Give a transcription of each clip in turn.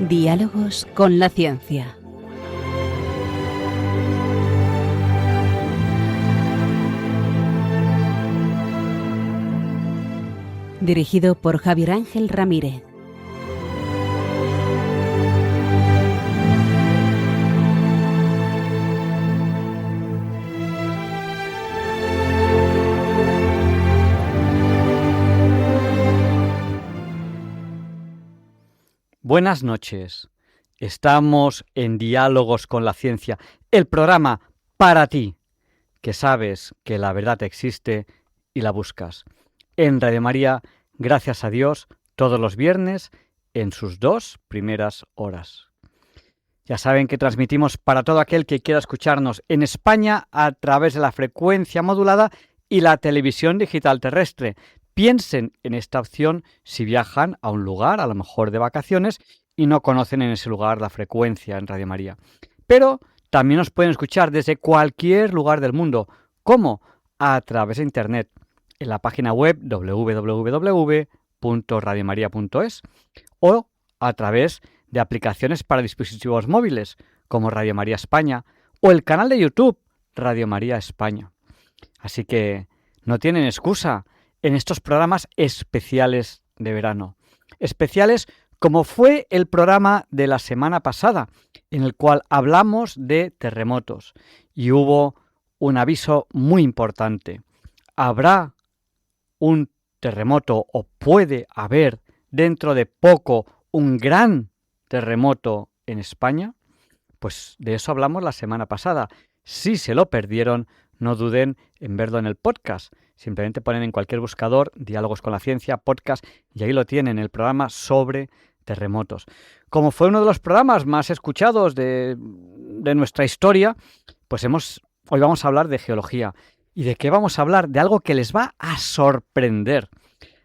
Diálogos con la ciencia. Dirigido por Javier Ángel Ramírez. Buenas noches. Estamos en Diálogos con la Ciencia, el programa para ti, que sabes que la verdad existe y la buscas. En Radio María, gracias a Dios, todos los viernes en sus 2 primeras horas. Ya saben que transmitimos para todo aquel que quiera escucharnos en España a través de la frecuencia modulada y la televisión digital terrestre. Piensen en esta opción si viajan a un lugar, a lo mejor de vacaciones, y no conocen en ese lugar la frecuencia en Radio María. Pero también nos pueden escuchar desde cualquier lugar del mundo. ¿Cómo? A través de Internet, en la página web www.radiomaria.es o a través de aplicaciones para dispositivos móviles, como Radio María España, o el canal de YouTube Radio María España. Así que no tienen excusa en estos programas especiales de verano. Especiales como fue el programa de la semana pasada, en el cual hablamos de terremotos. Y hubo un aviso muy importante. ¿Habrá un terremoto o puede haber dentro de poco un gran terremoto en España? Pues de eso hablamos la semana pasada. Si se lo perdieron, no duden en verlo en el podcast. Simplemente ponen en cualquier buscador Diálogos con la Ciencia, podcast, y ahí lo tienen, el programa sobre terremotos. Como fue uno de los programas más escuchados de nuestra historia, pues hoy vamos a hablar de geología. ¿Y de qué vamos a hablar? De algo que les va a sorprender.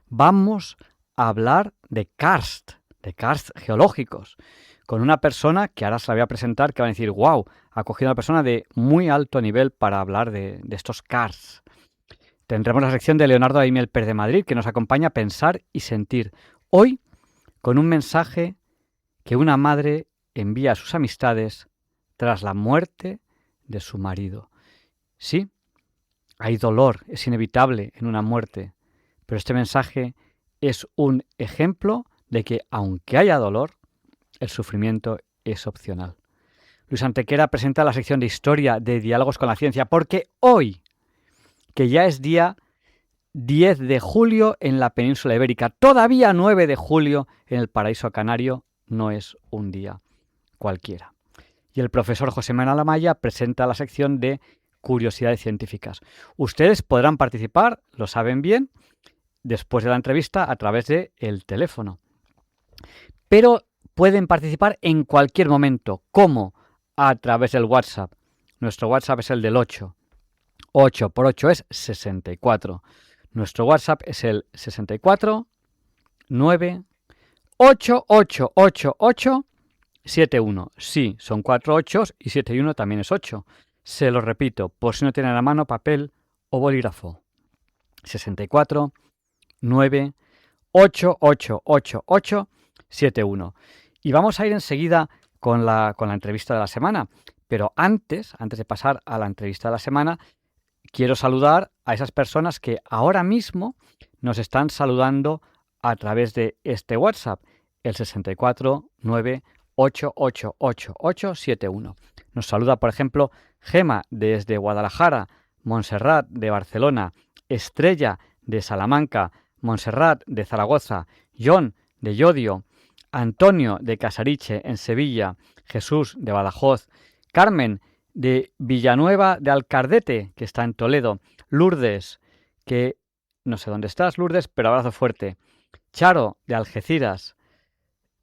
Vamos a hablar de karst geológicos, con una persona que ahora se la voy a presentar, que van a decir, wow, ha cogido una persona de muy alto nivel para hablar de estos karsts. Tendremos la sección de Leonardo Daimiel Pérez de Madrid, que nos acompaña a pensar y sentir. Hoy, con un mensaje que una madre envía a sus amistades tras la muerte de su marido. Sí, hay dolor, es inevitable en una muerte, pero este mensaje es un ejemplo de que, aunque haya dolor, el sufrimiento es opcional. Luis Antequera presenta la sección de Historia de Diálogos con la Ciencia, porque hoy, que ya es día 10 de julio en la península ibérica, todavía 9 de julio en el paraíso canario, no es un día cualquiera. Y el profesor José Manuel Amaya presenta la sección de Curiosidades Científicas. Ustedes podrán participar, lo saben bien, después de la entrevista a través del teléfono. Pero pueden participar en cualquier momento. ¿Cómo? A través del WhatsApp. Nuestro WhatsApp es el del 8. 8 por 8 es 64. Nuestro WhatsApp es el 64 9 8888 71. Sí, son 4 8 y 7 y 1 también es 8. Se lo repito, por si no tienen a la mano papel o bolígrafo. 64 9 8888 71. Y vamos a ir enseguida con la entrevista de la semana. Pero antes de pasar a la entrevista de la semana, quiero saludar a esas personas que ahora mismo nos están saludando a través de este WhatsApp, el 64 9 888871. Nos saluda, por ejemplo, Gema desde Guadalajara, Montserrat de Barcelona, Estrella de Salamanca, Montserrat de Zaragoza, John de Llodio, Antonio de Casariche en Sevilla, Jesús de Badajoz, Carmen de Villanueva de Alcardete, que está en Toledo, Lourdes, que no sé dónde estás, Lourdes, pero abrazo fuerte, Charo de Algeciras,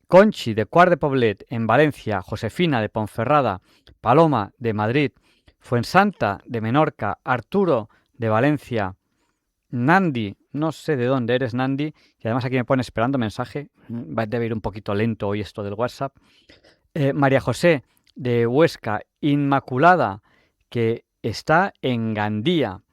Conchi de Cuart de Poblet en Valencia, Josefina de Ponferrada, Paloma de Madrid, Fuensanta de Menorca, Arturo de Valencia, Nandi, no sé de dónde eres, Nandi, y además aquí me pone esperando mensaje, debe ir un poquito lento hoy esto del WhatsApp, María José de Huesca, Inmaculada, que está en Gandía,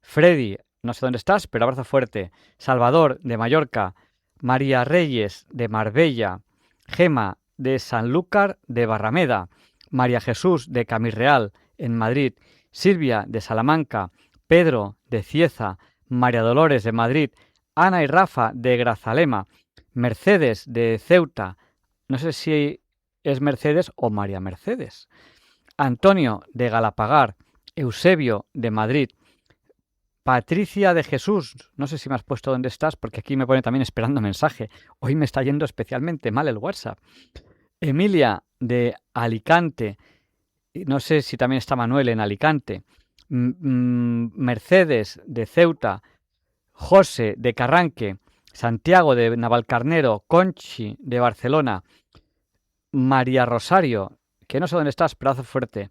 Freddy, no sé dónde estás, pero abrazo fuerte, Salvador de Mallorca, María Reyes de Marbella, Gema de Sanlúcar de Barrameda, María Jesús de Camirreal, en Madrid, Silvia de Salamanca, Pedro de Cieza, María Dolores de Madrid, Ana y Rafa de Grazalema, Mercedes de Ceuta, no sé si es Mercedes o María Mercedes, Antonio de Galapagar, Eusebio de Madrid, Patricia de Jesús, no sé si me has puesto dónde estás, porque aquí me pone también esperando mensaje. Hoy me está yendo especialmente mal el WhatsApp. Emilia de Alicante, no sé si también está Manuel en Alicante. Mercedes de Ceuta, José de Carranque, Santiago de Navalcarnero, Conchi de Barcelona, María Rosario, que no sé dónde estás, pero hace fuerte,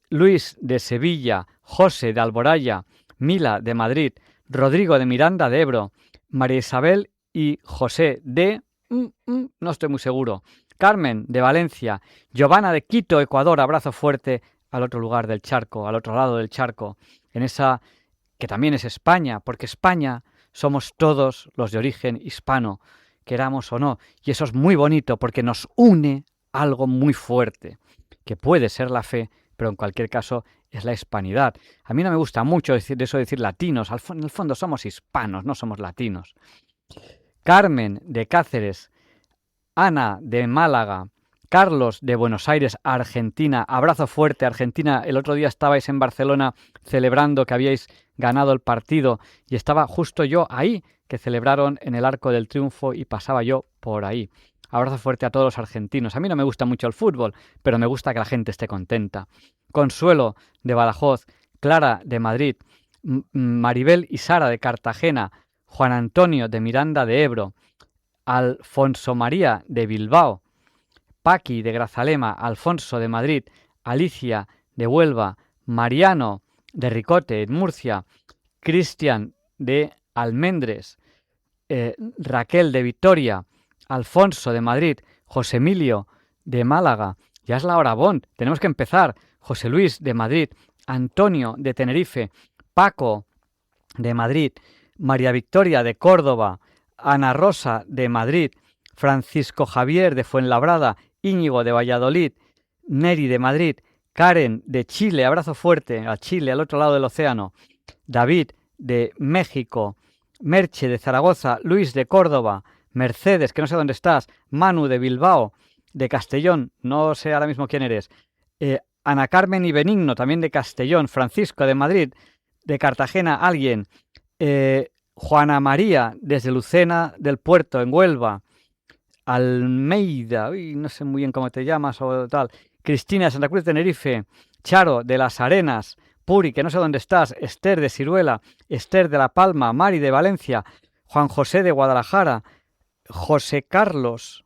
Luis de Sevilla, José de Alboraya, Mila de Madrid, Rodrigo de Miranda de Ebro, María Isabel y José de... no estoy muy seguro. Carmen de Valencia, Giovanna de Quito, Ecuador, abrazo fuerte al otro lugar del charco, al otro lado del charco, en esa que también es España, porque España somos todos los de origen hispano, queramos o no, y eso es muy bonito porque nos une algo muy fuerte, que puede ser la fe, pero en cualquier caso es la hispanidad. A mí no me gusta mucho decir latinos, en el fondo somos hispanos, no somos latinos. Carmen de Cáceres, Ana de Málaga, Carlos de Buenos Aires, Argentina, abrazo fuerte, Argentina. El otro día estabais en Barcelona celebrando que habíais ganado el partido y estaba justo yo ahí, que celebraron en el Arco del Triunfo y pasaba yo por ahí. Abrazo fuerte a todos los argentinos. A mí no me gusta mucho el fútbol, pero me gusta que la gente esté contenta. Consuelo de Badajoz, Clara de Madrid, Maribel y Sara de Cartagena, Juan Antonio de Miranda de Ebro, Alfonso María de Bilbao, Paqui de Grazalema, Alfonso de Madrid, Alicia de Huelva, Mariano de Ricote en Murcia, Cristian de Almendres, Raquel de Vitoria, Alfonso de Madrid, José Emilio de Málaga, ya es la hora Bond, tenemos que empezar, José Luis de Madrid, Antonio de Tenerife, Paco de Madrid, María Victoria de Córdoba, Ana Rosa de Madrid, Francisco Javier de Fuenlabrada, Íñigo de Valladolid, Neri de Madrid, Karen de Chile, abrazo fuerte a Chile, al otro lado del océano, David de México, Merche de Zaragoza, Luis de Córdoba, Mercedes, que no sé dónde estás, Manu de Bilbao, de Castellón, no sé ahora mismo quién eres, Ana Carmen y Benigno, también de Castellón, Francisco de Madrid, de Cartagena, alguien, Juana María, desde Lucena del Puerto, en Huelva, Almeida, no sé muy bien cómo te llamas o tal, Cristina de Santa Cruz de Tenerife, Charo de Las Arenas, Puri, que no sé dónde estás, Esther de Ciruela, Esther de La Palma, Mari de Valencia, Juan José de Guadalajara, José Carlos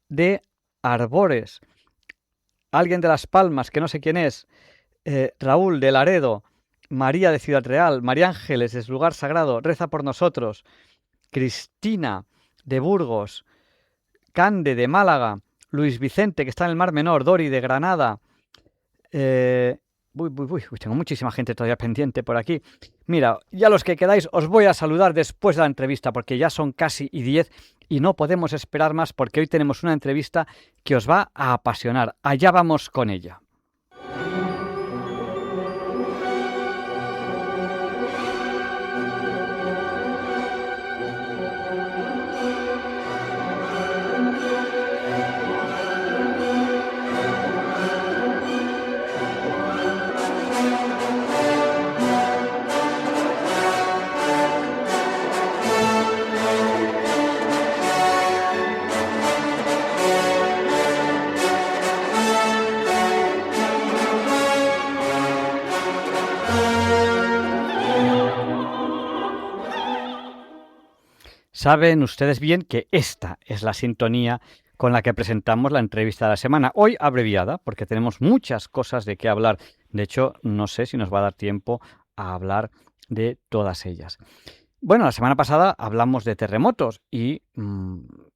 de Arbores, alguien de Las Palmas, que no sé quién es, Raúl de Laredo, María de Ciudad Real, María Ángeles de su lugar sagrado, reza por nosotros, Cristina de Burgos, Cande de Málaga, Luis Vicente, que está en el Mar Menor, Dori de Granada. Tengo muchísima gente todavía pendiente por aquí. Mira, ya los que quedáis os voy a saludar después de la entrevista porque ya son casi 10 y no podemos esperar más porque hoy tenemos una entrevista que os va a apasionar. Allá vamos con ella. Saben ustedes bien que esta es la sintonía con la que presentamos la entrevista de la semana. Hoy abreviada, porque tenemos muchas cosas de qué hablar. De hecho, no sé si nos va a dar tiempo a hablar de todas ellas. Bueno, la semana pasada hablamos de terremotos y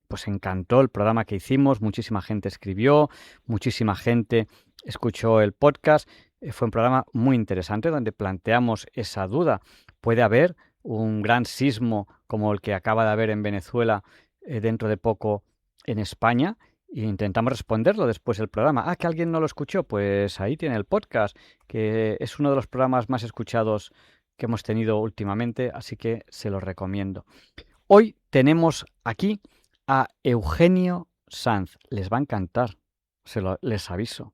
pues encantó el programa que hicimos. Muchísima gente escribió, muchísima gente escuchó el podcast. Fue un programa muy interesante donde planteamos esa duda. ¿Puede haber un gran sismo como el que acaba de haber en Venezuela dentro de poco en España? e intentamos responderlo después del programa. Ah, que alguien no lo escuchó, pues ahí tiene el podcast, que es uno de los programas más escuchados que hemos tenido últimamente, así que se lo recomiendo. Hoy tenemos aquí a Eugenio Sanz. Les va a encantar, les aviso.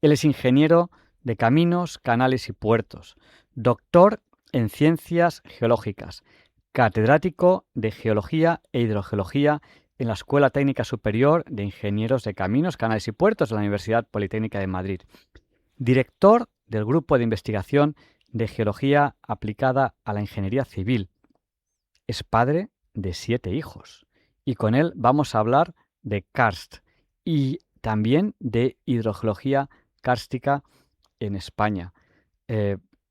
Él es ingeniero de caminos, canales y puertos, doctor en ciencias geológicas, catedrático de geología e hidrogeología en la Escuela Técnica Superior de Ingenieros de Caminos, Canales y Puertos de la Universidad Politécnica de Madrid, director del Grupo de Investigación de Geología aplicada a la Ingeniería Civil. Es padre de 7 hijos y con él vamos a hablar de karst y también de hidrogeología kárstica en España.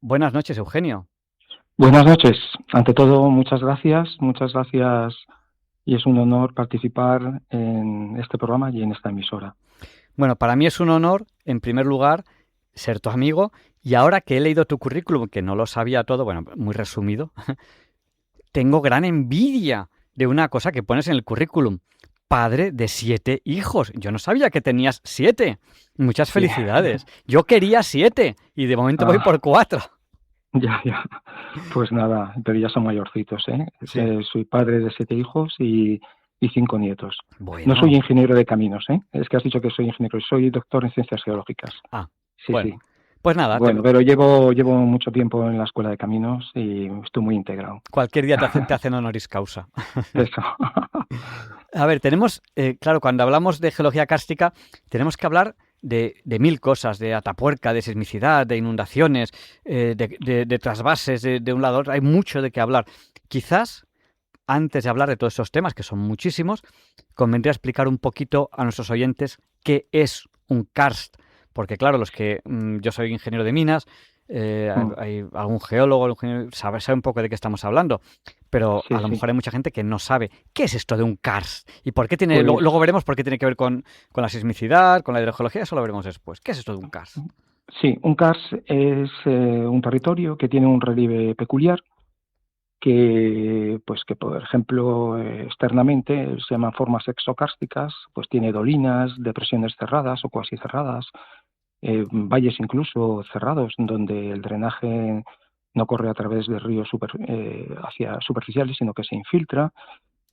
Buenas noches, Eugenio. Buenas noches. Ante todo, muchas gracias y es un honor participar en este programa y en esta emisora. Bueno, para mí es un honor, en primer lugar, ser tu amigo y ahora que he leído tu currículum, que no lo sabía todo, bueno, muy resumido, tengo gran envidia de una cosa que pones en el currículum. Padre de 7 hijos. Yo no sabía que tenías 7. Muchas felicidades. Sí. Yo quería 7 y de momento voy por 4. Ya. Pues nada, pero ya son mayorcitos, ¿eh? Sí. Soy padre de 7 hijos y 5 nietos. Bueno. No soy ingeniero de caminos, ¿eh? Es que has dicho que soy ingeniero, soy doctor en ciencias geológicas. Ah, sí, bueno. Sí. Pues nada. Bueno, pero llevo mucho tiempo en la escuela de caminos y estoy muy integrado. Cualquier día te hacen honoris causa. Eso. A ver, tenemos, claro, cuando hablamos de geología kárstica, tenemos que hablar de 1000 cosas, de atapuerca, de sismicidad, de inundaciones, de trasvases de un lado a otro. Hay mucho de qué hablar. Quizás, antes de hablar de todos esos temas, que son muchísimos, convendría explicar un poquito a nuestros oyentes qué es un karst. Porque claro, yo soy ingeniero de minas, hay algún geólogo, sabe un poco de qué estamos hablando, pero sí, a lo mejor hay mucha gente que no sabe qué es esto de un karst y por qué tiene. Pues, luego veremos por qué tiene que ver con la sismicidad, con la hidrogeología, eso lo veremos después. ¿Qué es esto de un karst? Sí, un karst es un territorio que tiene un relieve peculiar que por ejemplo, externamente se llaman formas exokársticas, pues tiene dolinas, depresiones cerradas o cuasi cerradas, valles incluso cerrados, donde el drenaje no corre a través de ríos hacia superficiales, sino que se infiltra,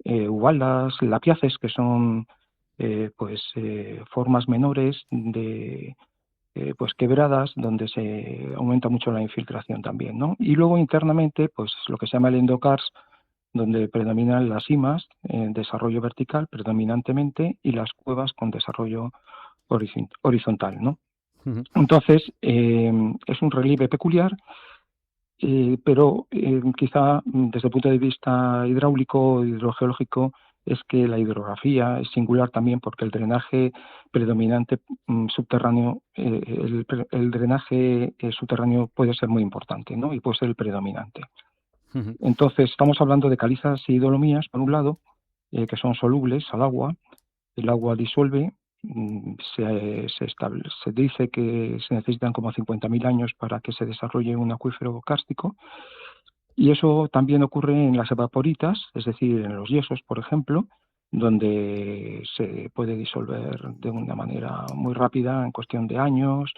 ubalas, lapiaces, que son formas menores de quebradas, donde se aumenta mucho la infiltración también, ¿no? Y luego internamente, pues lo que se llama el endokarst, donde predominan las simas en desarrollo vertical predominantemente y las cuevas con desarrollo horizontal, ¿no? Uh-huh. Entonces, es un relieve peculiar, pero quizá desde el punto de vista hidráulico, hidrogeológico, es que la hidrografía es singular también porque el drenaje predominante subterráneo, el drenaje subterráneo puede ser muy importante, ¿no? Y puede ser el predominante. Uh-huh. Entonces, estamos hablando de calizas y dolomías, por un lado, que son solubles al agua. El agua disuelve. Se dice que se necesitan como 50.000 años para que se desarrolle un acuífero kárstico, y eso también ocurre en las evaporitas, es decir, en los yesos, por ejemplo, donde se puede disolver de una manera muy rápida, en cuestión de años,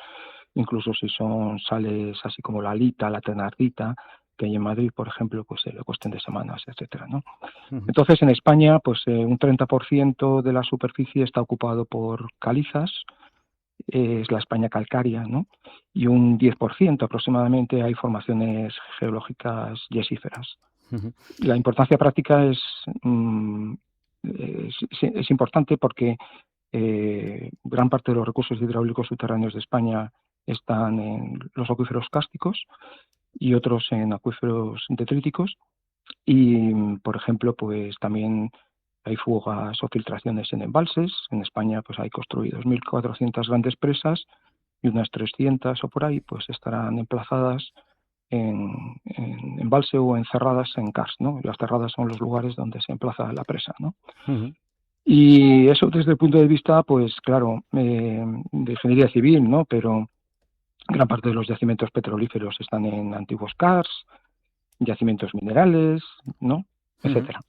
incluso si son sales así como la halita, la thenardita, que hay en Madrid, por ejemplo, pues en cuestión de semanas, etcétera, ¿no? Uh-huh. Entonces, en España, pues un 30% de la superficie está ocupado por calizas, es la España calcárea, ¿no? Y un 10% aproximadamente hay formaciones geológicas yesíferas. Uh-huh. La importancia práctica es importante porque gran parte de los recursos hidráulicos subterráneos de España están en los acuíferos kársticos y otros en acuíferos detríticos, y por ejemplo pues también hay fugas o filtraciones en embalses. En España pues hay construidos 1.400 grandes presas y unas 300 o por ahí pues estarán emplazadas en embalse o encerradas en karst, ¿no? Las cerradas son los lugares donde se emplaza la presa, ¿no? Uh-huh. Y eso desde el punto de vista, pues claro, de ingeniería civil, ¿no? Pero gran parte de los yacimientos petrolíferos están en antiguos karst, yacimientos minerales, ¿no? Etcétera.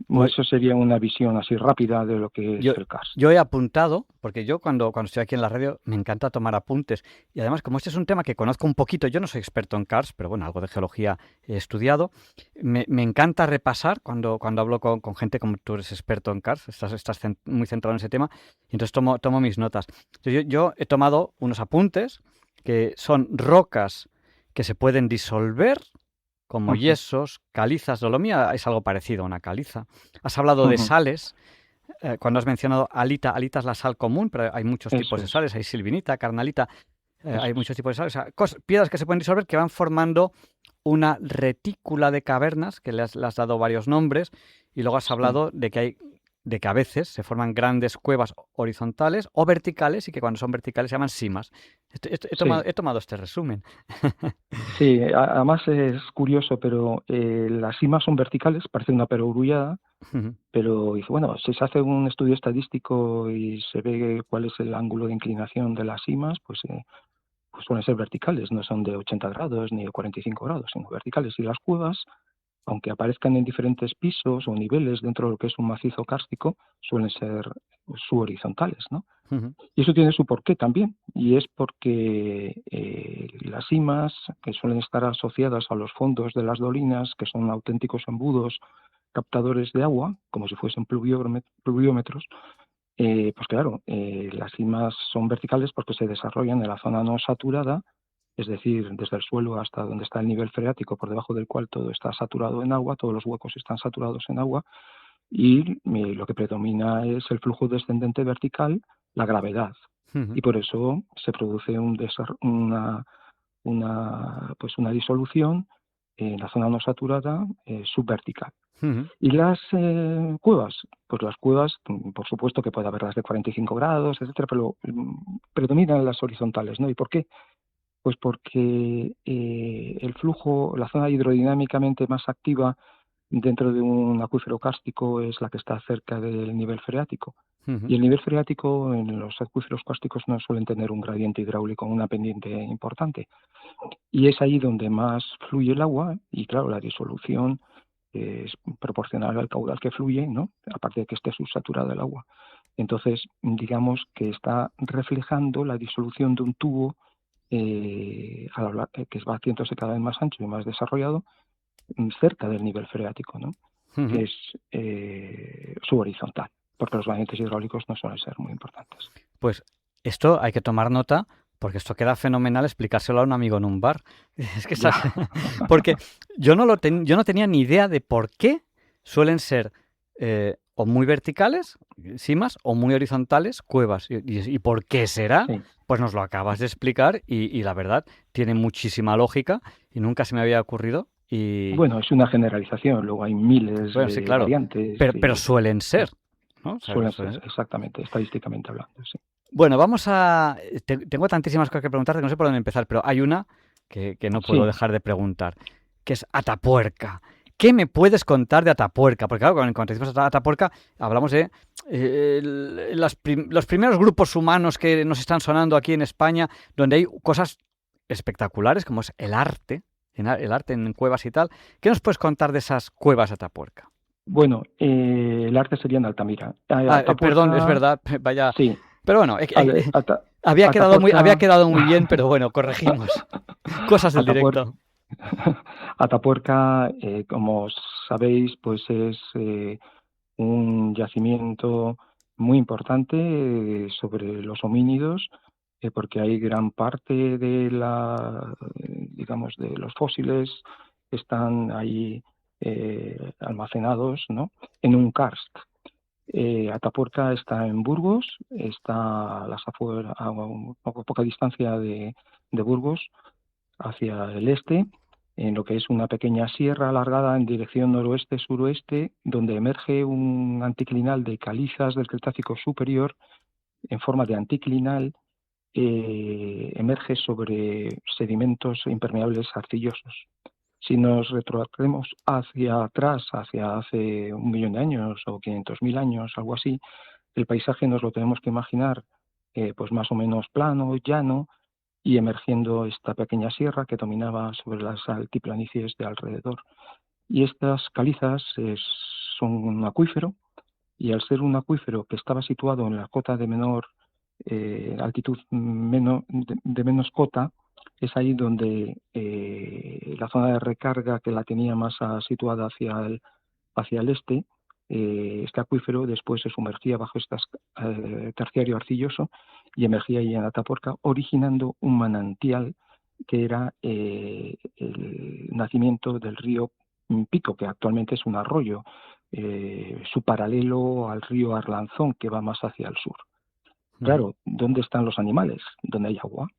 Pues Eso sería una visión así rápida de lo que es yo, el karst. yo he apuntado, porque yo cuando estoy aquí en la radio me encanta tomar apuntes. Y además, como este es un tema que conozco un poquito, yo no soy experto en cars, pero bueno, algo de geología he estudiado. Me encanta repasar cuando hablo con gente como tú eres experto en cars, estás muy centrado en ese tema, y entonces tomo mis notas. Entonces, yo he tomado unos apuntes que son rocas que se pueden disolver, como Ujú, yesos, calizas. Dolomía es algo parecido a una caliza. Has hablado de ujú. sales. Cuando has mencionado alita es la sal común, pero hay muchos tipos Eso de es, sales, hay silvinita, carnalita, eso hay es. muchos tipos de sales, o sea, piedras que se pueden disolver que van formando una retícula de cavernas, que le has dado varios nombres, y luego has Sí, hablado de que a veces se forman grandes cuevas horizontales o verticales y que cuando son verticales se llaman simas. sí. He tomado este resumen. Sí, además es curioso, pero las cimas son verticales, parece una perogrullada, pero dice, bueno, si se hace un estudio estadístico y se ve cuál es el ángulo de inclinación de las cimas, pues suelen ser verticales, no son de 80 grados ni de 45 grados, sino verticales. Y las cuevas, aunque aparezcan en diferentes pisos o niveles dentro de lo que es un macizo kárstico, suelen ser subhorizontales, ¿no? Y eso tiene su porqué también, y es porque las cimas, que suelen estar asociadas a los fondos de las dolinas, que son auténticos embudos captadores de agua, como si fuesen pluviómetros, pues claro, las cimas son verticales porque se desarrollan en la zona no saturada, es decir, desde el suelo hasta donde está el nivel freático, por debajo del cual todo está saturado en agua, todos los huecos están saturados en agua, y lo que predomina es el flujo descendente vertical, la gravedad. Y por eso se produce pues una disolución en la zona no saturada subvertical. Y las cuevas, pues las cuevas, por supuesto que puede haberlas de 45 grados, etcétera, pero predominan las horizontales, ¿no? ¿Y por qué? Pues porque el flujo, la zona hidrodinámicamente más activa dentro de un acuífero kárstico es la que está cerca del nivel freático. Y el nivel freático en los acuíferos cársticos no suelen tener un gradiente hidráulico, una pendiente importante. Y es ahí donde más fluye el agua y claro, la disolución es proporcional al caudal que fluye, ¿no? Aparte de que esté subsaturada el agua. Entonces, digamos que está reflejando la disolución de un tubo que va haciéndose cada vez más ancho y más desarrollado cerca del nivel freático, ¿no? Que es subhorizontal, porque los gradientes hidráulicos no suelen ser muy importantes. Pues esto hay que tomar nota porque esto queda fenomenal explicárselo a un amigo en un bar. Es que Ya. porque yo no tenía ni idea de por qué suelen ser o muy verticales, cimas, o muy horizontales, cuevas. ¿Y por qué será? Sí. Pues nos lo acabas de explicar y la verdad tiene muchísima lógica y nunca se me había ocurrido. Y Bueno, es una generalización, luego hay miles bueno, sí, de claro, variantes pero y suelen ser, ¿no? O sea, suelen ser, suelen ser. exactamente, estadísticamente hablando, sí. Bueno, vamos a... Tengo tantísimas cosas que preguntarte que no sé por dónde empezar, pero hay una que no puedo Sí, dejar de preguntar, que es Atapuerca. ¿Qué me puedes contar de Atapuerca? Porque claro, cuando decimos Atapuerca, hablamos de los primeros grupos humanos que nos están sonando aquí en España, donde hay cosas espectaculares, como es el arte en cuevas y tal. ¿Qué nos puedes contar de esas cuevas de Atapuerca? bueno, el arte sería en Altamira. Perdón, es Atapuerca, verdad, vaya... sí, Pero bueno, había Atapuerca, quedado muy bien, pero bueno, corregimos. Cosas del Atapuerca, directo. Atapuerca, como sabéis, pues es un yacimiento muy importante sobre los homínidos, porque hay gran parte de digamos, de los fósiles están ahí almacenados, ¿no? En un karst. Atapuerca está en Burgos, está a las afueras, poca distancia de Burgos, hacia el este, en lo que es una pequeña sierra alargada en dirección noroeste-suroeste, donde emerge un anticlinal de calizas del Cretácico superior en forma de anticlinal, emerge sobre sedimentos impermeables arcillosos. Si nos retrotraemos hacia atrás, hacia hace 1 millón de años o 500.000 años, algo así, el paisaje nos lo tenemos que imaginar pues más o menos plano, llano, y emergiendo esta pequeña sierra que dominaba sobre las altiplanicies de alrededor. Y estas calizas son un acuífero, y al ser un acuífero que estaba situado en la cota de menor altitud, de menos cota, es ahí donde la zona de recarga, que la tenía más situada hacia el este, este acuífero después se sumergía bajo este terciario arcilloso y emergía ahí en Atapuerca, originando un manantial que era el nacimiento del río Pico, que actualmente es un arroyo, su paralelo al río Arlanzón, que va más hacia el sur. Claro, ¿dónde están los animales? Donde hay agua.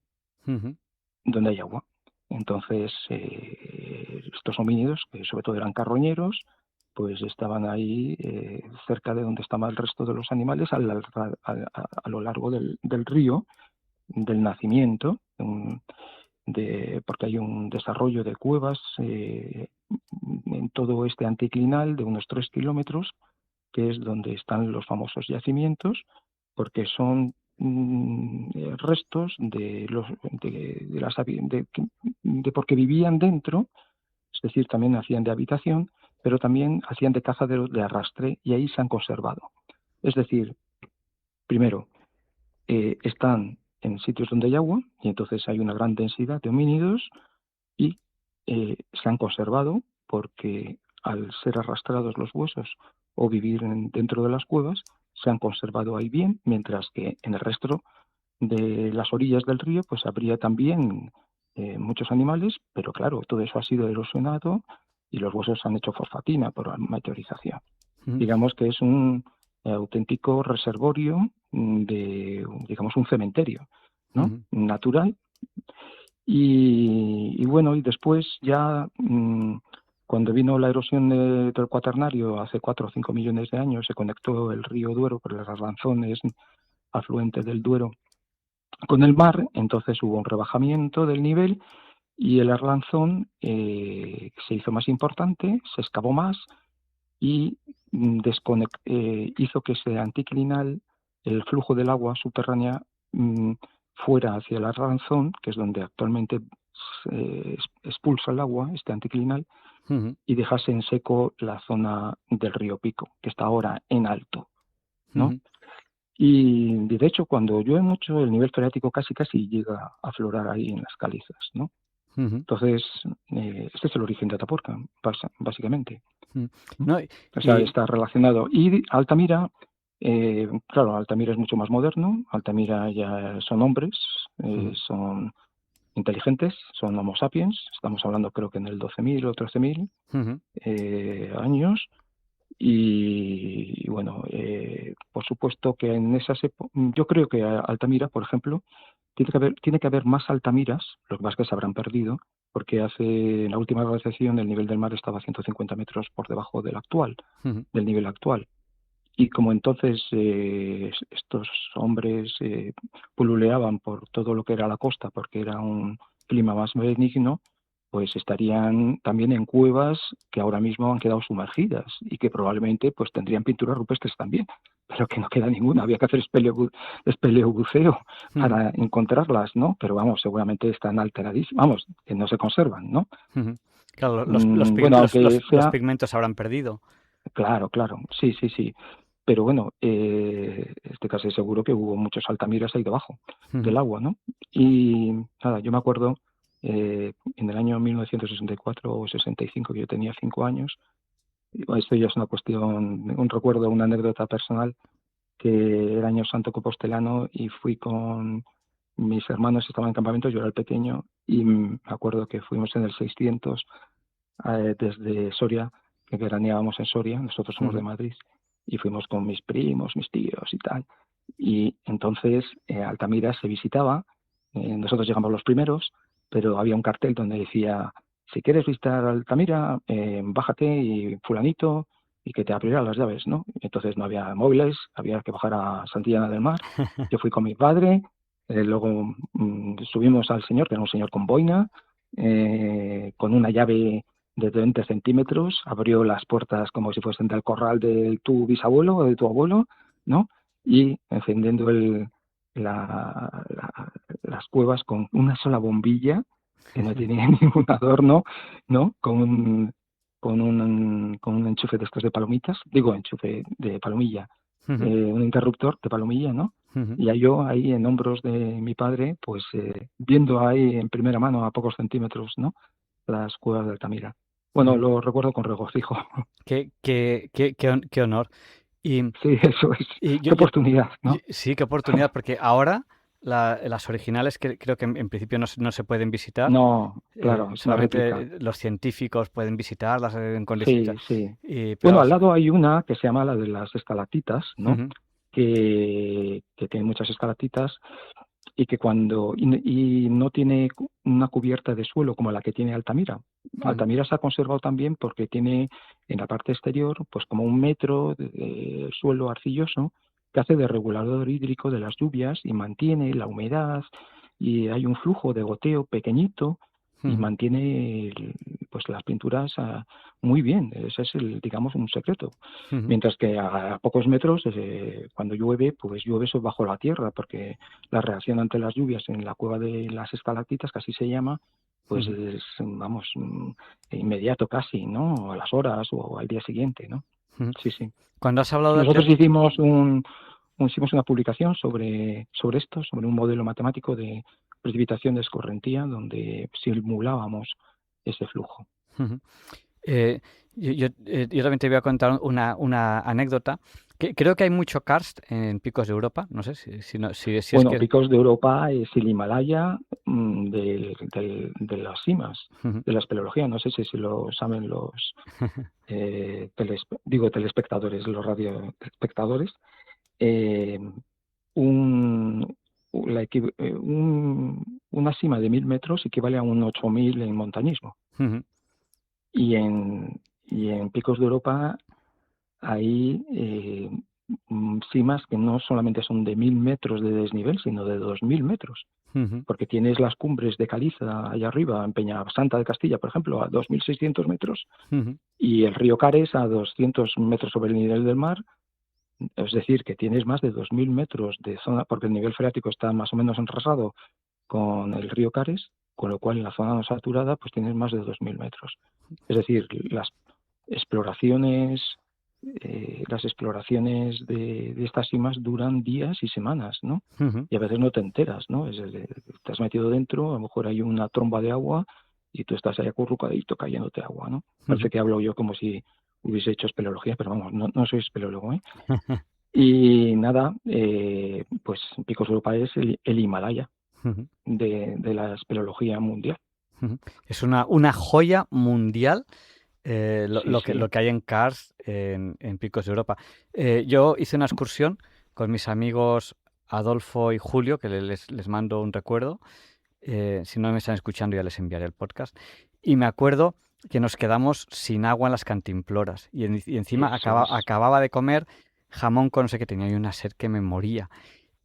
Donde hay agua. Entonces, estos homínidos, que sobre todo eran carroñeros, pues estaban ahí cerca de donde estaban el resto de los animales a lo largo del río, del nacimiento, porque hay un desarrollo de cuevas en todo este anticlinal de unos 3 kilómetros, que es donde están los famosos yacimientos, porque son restos de porque vivían dentro, es decir, también hacían de habitación, pero también hacían de caza de arrastre, y ahí se han conservado. Es decir, primero, están en sitios donde hay agua, y entonces hay una gran densidad de homínidos, y se han conservado porque al ser arrastrados los huesos o vivir dentro de las cuevas, se han conservado ahí bien, mientras que en el resto de las orillas del río pues habría también muchos animales, pero claro, todo eso ha sido erosionado y los huesos se han hecho fosfatina por la meteorización. Digamos que es un auténtico reservorio digamos, un cementerio, ¿no? Natural. Y bueno, y después ya cuando vino la erosión del Cuaternario hace 4 o 5 millones de años, se conectó el río Duero, porque el Arlanzón es afluente del Duero, con el mar. Entonces hubo un rebajamiento del nivel y el Arlanzón se hizo más importante, se excavó más y hizo que ese anticlinal, el flujo del agua subterránea, fuera hacia el Arlanzón, que es donde actualmente expulsa el agua, este anticlinal, y dejase en seco la zona del río Pico, que está ahora en alto, ¿no? Y de hecho, cuando llueve mucho, el nivel freático casi llega a aflorar ahí en las calizas, ¿no? Entonces, este es el origen de Atapuerca, básicamente. No, o sea, está relacionado. Y Altamira, claro, Altamira es mucho más moderno. Altamira ya son hombres, son inteligentes, son Homo sapiens. Estamos hablando, creo que en el 12.000 o 13.000 años. Y bueno, por supuesto que en esas épocas, yo creo que Altamira, por ejemplo, tiene que haber más Altamiras, lo que pasa es que se habrán perdido, porque en la última glaciación el nivel del mar estaba a 150 metros por debajo del nivel actual. Y como entonces estos hombres pululeaban por todo lo que era la costa, porque era un clima más benigno, pues estarían también en cuevas que ahora mismo han quedado sumergidas y que probablemente pues tendrían pinturas rupestres también, pero que no queda ninguna. Había que hacer espeleobuceo para encontrarlas, ¿no? Pero vamos, seguramente están alteradísimas, vamos, que no se conservan, ¿no? Claro, Bueno, aunque los pigmentos se habrán perdido. Claro, sí. Pero bueno, este casi seguro que hubo muchos Altamiras ahí debajo del agua, ¿no? Y nada, yo me acuerdo en el año 1964 o 65, que yo tenía 5 años, esto ya es una cuestión, un recuerdo, una anécdota personal, que era año santo compostelano y fui con mis hermanos, estaban en campamento, yo era el pequeño, y me acuerdo que fuimos en el 600 desde Soria, que veraneábamos en Soria, nosotros somos de Madrid, y fuimos con mis primos, mis tíos y tal. Y entonces Altamira se visitaba, nosotros llegamos los primeros, pero había un cartel donde decía: si quieres visitar Altamira, bájate y fulanito, y que te abrirá las llaves, ¿no? Entonces no había móviles, había que bajar a Santillana del Mar. Yo fui con mi padre, luego subimos al señor, que era un señor con boina, con una llave de 20 centímetros, abrió las puertas como si fuesen del corral de tu bisabuelo o de tu abuelo, ¿no? Y encendiendo las cuevas con una sola bombilla, que no tenía ningún adorno, ¿no? Con con un enchufe de estos de palomitas, digo enchufe de palomilla, Ujú, un interruptor de palomilla, ¿no? ujú, Y yo ahí en hombros de mi padre, pues viendo ahí en primera mano a pocos centímetros, ¿no? Las cuevas de Altamira. Bueno, ujú. lo recuerdo con regocijo. Qué honor. Y, Sí, eso es. y Qué oportunidad, ¿no? sí, qué oportunidad, porque ahora las originales creo que en principio no se pueden visitar. No, claro, es una réplica. Solamente los científicos pueden visitarlas en condiciones. Sí, sí. Pero Bueno, al vamos, lado hay una que se llama la de las estalactitas, ¿no? ujú, Que tiene muchas estalactitas y que y no tiene una cubierta de suelo como la que tiene Altamira. ujú, Altamira se ha conservado también porque tiene en la parte exterior pues como 1 metro de suelo arcilloso que hace de regulador hídrico de las lluvias y mantiene la humedad y hay un flujo de goteo pequeñito y ujú, mantiene pues las pinturas muy bien. Ese es digamos un secreto. ujú, Mientras que a pocos metros, cuando llueve, pues llueve bajo la tierra, porque la reacción ante las lluvias en la cueva de las estalactitas, que así se llama, pues ujú, es, vamos, inmediato casi, ¿no? A las horas o al día siguiente, ¿no? ujú. Sí, sí. Cuando has hablado Nosotros hicimos una publicación sobre esto, sobre un modelo matemático de precipitación de escorrentía, donde simulábamos ese flujo. Ujú. Eh, yo también te voy a contar una anécdota. Creo que hay mucho karst en Picos de Europa. No sé si es Bueno, que... picos de Europa es el Himalaya de las cimas Ujú, de la espeleología. No sé si lo saben los digo telespectadores, los radioespectadores. Eh, un, una cima de 1.000 metros equivale a un 8.000 en montañismo. ujú, Y en picos de Europa hay cimas que no solamente son de 1.000 metros de desnivel, sino de 2.000 metros, ujú, porque tienes las cumbres de Caliza allá arriba, en Peñasanta de Castilla, por ejemplo, a 2.600 metros, ujú, y el río Cares a 200 metros sobre el nivel del mar, es decir, que tienes más de 2.000 metros de zona, porque el nivel freático está más o menos enrasado con el río Cares, con lo cual en la zona no saturada pues tienes más de 2.000 metros. Es decir, exploraciones, las exploraciones de estas cimas duran días y semanas, ¿no? ujú, Y a veces no te enteras, ¿no? Te has metido dentro, a lo mejor hay una tromba de agua y tú estás ahí acurrucadito cayéndote agua, ¿no? ujú. Parece que hablo yo como si hubiese hecho espeleología, pero vamos, no soy espeleólogo, ¿eh? Y nada, pues Picos de Europa es el Himalaya Ujú, de la espeleología mundial. ujú. Es una joya mundial, Sí, lo sí. que hay en Kars en Picos de Europa. Yo hice una excursión con mis amigos Adolfo y Julio, que les mando un recuerdo. Si no me están escuchando ya les enviaré el podcast. Y me acuerdo que nos quedamos sin agua en las cantimploras. Y encima Eso es. acababa de comer jamón con no sé qué tenía y una sed que me moría.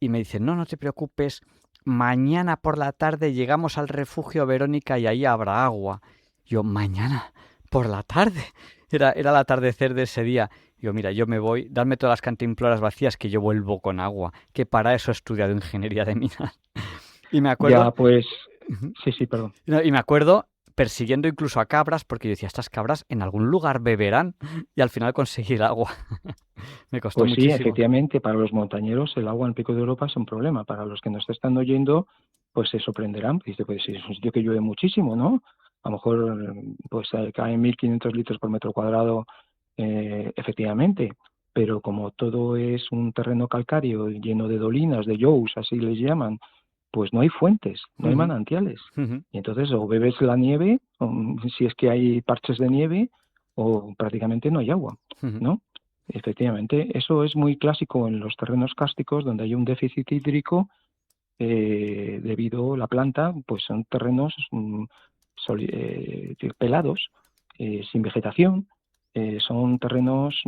Y me dicen, no te preocupes, mañana por la tarde llegamos al refugio Verónica y ahí habrá agua. Yo, mañana por la tarde. Era el atardecer de ese día. Yo, mira, yo me voy, dadme todas las cantimploras vacías que yo vuelvo con agua, que para eso he estudiado ingeniería de minas. Y me acuerdo, Ya, pues, ujú, sí, sí, perdón. no, y me acuerdo persiguiendo incluso a cabras, porque yo decía, estas cabras en algún lugar beberán, y al final conseguí el agua. Me costó Pues sí, muchísimo. efectivamente, para los montañeros el agua en Pico de Europa es un problema. Para los que nos están oyendo, pues se sorprenderán. Dice, pues sí, es un sitio que llueve muchísimo, ¿no? A lo mejor pues caen 1.500 litros por metro cuadrado, efectivamente. Pero como todo es un terreno calcáreo lleno de dolinas, de yous, así les llaman, pues no hay fuentes, no hay Ujú, manantiales. ujú, Y entonces o bebes la nieve, si es que hay parches de nieve, o prácticamente no hay agua, ujú, ¿no? Efectivamente, eso es muy clásico en los terrenos cársticos donde hay un déficit hídrico debido a la planta, pues son terrenos pelados, sin vegetación, son terrenos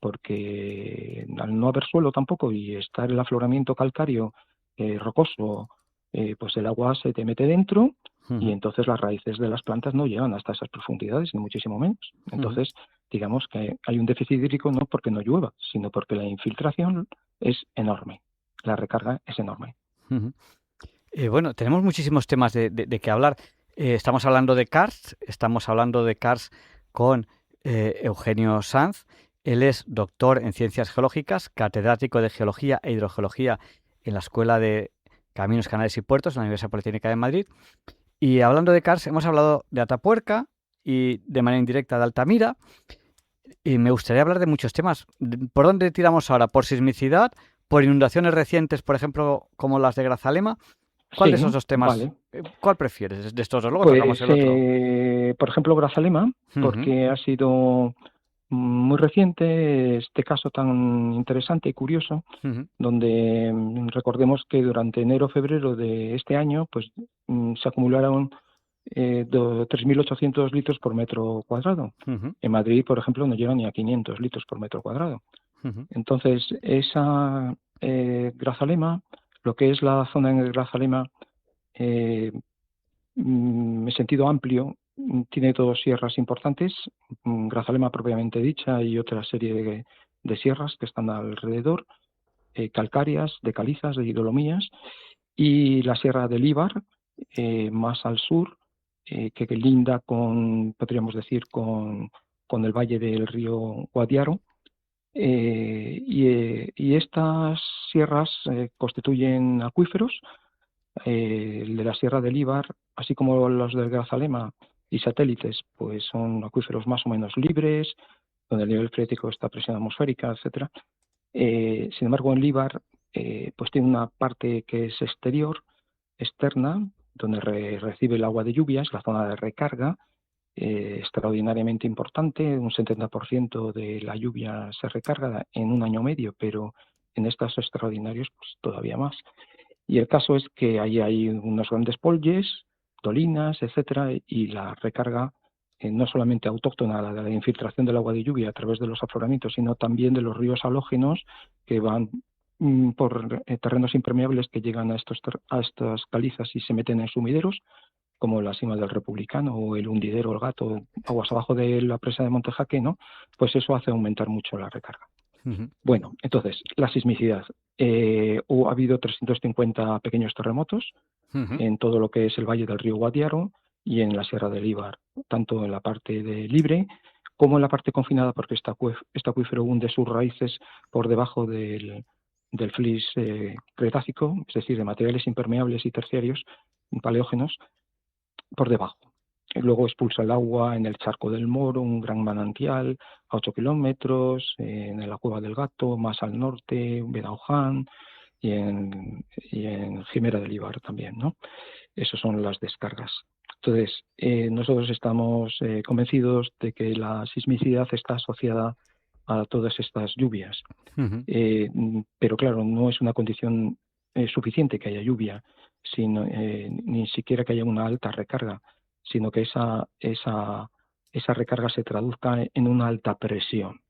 porque al no haber suelo tampoco y estar el afloramiento calcáreo rocoso, pues el agua se te mete dentro y ujú, entonces las raíces de las plantas no llegan hasta esas profundidades, ni muchísimo menos. ujú, Entonces, digamos que hay un déficit hídrico no porque no llueva, sino porque la infiltración es enorme, la recarga es enorme. ujú. Bueno, tenemos muchísimos temas de que hablar. Estamos hablando de Cars, estamos hablando de Cars con Eugenio Sanz. Él es doctor en Ciencias Geológicas, catedrático de Geología e Hidrogeología en la Escuela de Caminos, Canales y Puertos de la Universidad Politécnica de Madrid. Y hablando de CARS, hemos hablado de Atapuerca y de manera indirecta de Altamira. Y me gustaría hablar de muchos temas. ¿Por dónde tiramos ahora? ¿Por sismicidad? ¿Por inundaciones recientes, por ejemplo, como las de Grazalema? ¿Cuál de Sí, esos dos temas, vale. cuál prefieres de estos dos? Luego Pues, tocamos el otro. por ejemplo, Grazalema, Ujú, porque ha sido muy reciente este caso tan interesante y curioso, ujú, donde recordemos que durante enero-febrero de este año, pues se acumularon 3.800 litros por metro cuadrado. ujú, En Madrid, por ejemplo, no llega ni a 500 litros por metro cuadrado. ujú, Entonces, esa Grazalema, lo que es la zona en el Grazalema, eh, en sentido amplio, tiene dos sierras importantes, Grazalema propiamente dicha y otra serie de sierras que están alrededor, calcáreas, de calizas, de dolomías, y la sierra del Íbar, más al sur, que linda con, podríamos decir, con el valle del río Guadiaro. Y estas sierras constituyen acuíferos, el de la Sierra del Íbar, así como los del Grazalema y satélites, pues son acuíferos más o menos libres, donde el nivel freático está presión atmosférica, etcétera. Sin embargo, en Líbar, pues tiene una parte que es exterior, externa, donde recibe el agua de lluvias, la zona de recarga, extraordinariamente importante, un 70% de la lluvia se recarga en un año medio, pero en estos extraordinarios pues todavía más. Y el caso es que ahí hay unos grandes polles, dolinas, etcétera, y la recarga no solamente autóctona, la de la infiltración del agua de lluvia a través de los afloramientos, sino también de los ríos halógenos que van por terrenos impermeables que llegan a estas calizas y se meten en sumideros, como la cima del Republicano o el Hundidero, el Gato, aguas abajo de la presa de Montejaque, ¿no? Pues eso hace aumentar mucho la recarga. ujú, Bueno, entonces, la sismicidad. Ha habido 350 pequeños terremotos ujú, en todo lo que es el valle del río Guadiaro y en la Sierra del Íbar, tanto en la parte de libre como en la parte confinada, porque este acuífero hunde sus raíces por debajo del flis cretácico, es decir, de materiales impermeables y terciarios, paleógenos, por debajo. Y luego expulsa el agua en el Charco del Moro, un gran manantial a 8 kilómetros, en la Cueva del Gato, más al norte, Benauján y en Jimera del Ibar también, ¿no? Esas son las descargas. Entonces, nosotros estamos convencidos de que la sismicidad está asociada a todas estas lluvias. ujú, Pero claro, no es una condición suficiente que haya lluvia, sino ni siquiera que haya una alta recarga, sino que esa recarga se traduzca en una alta presión.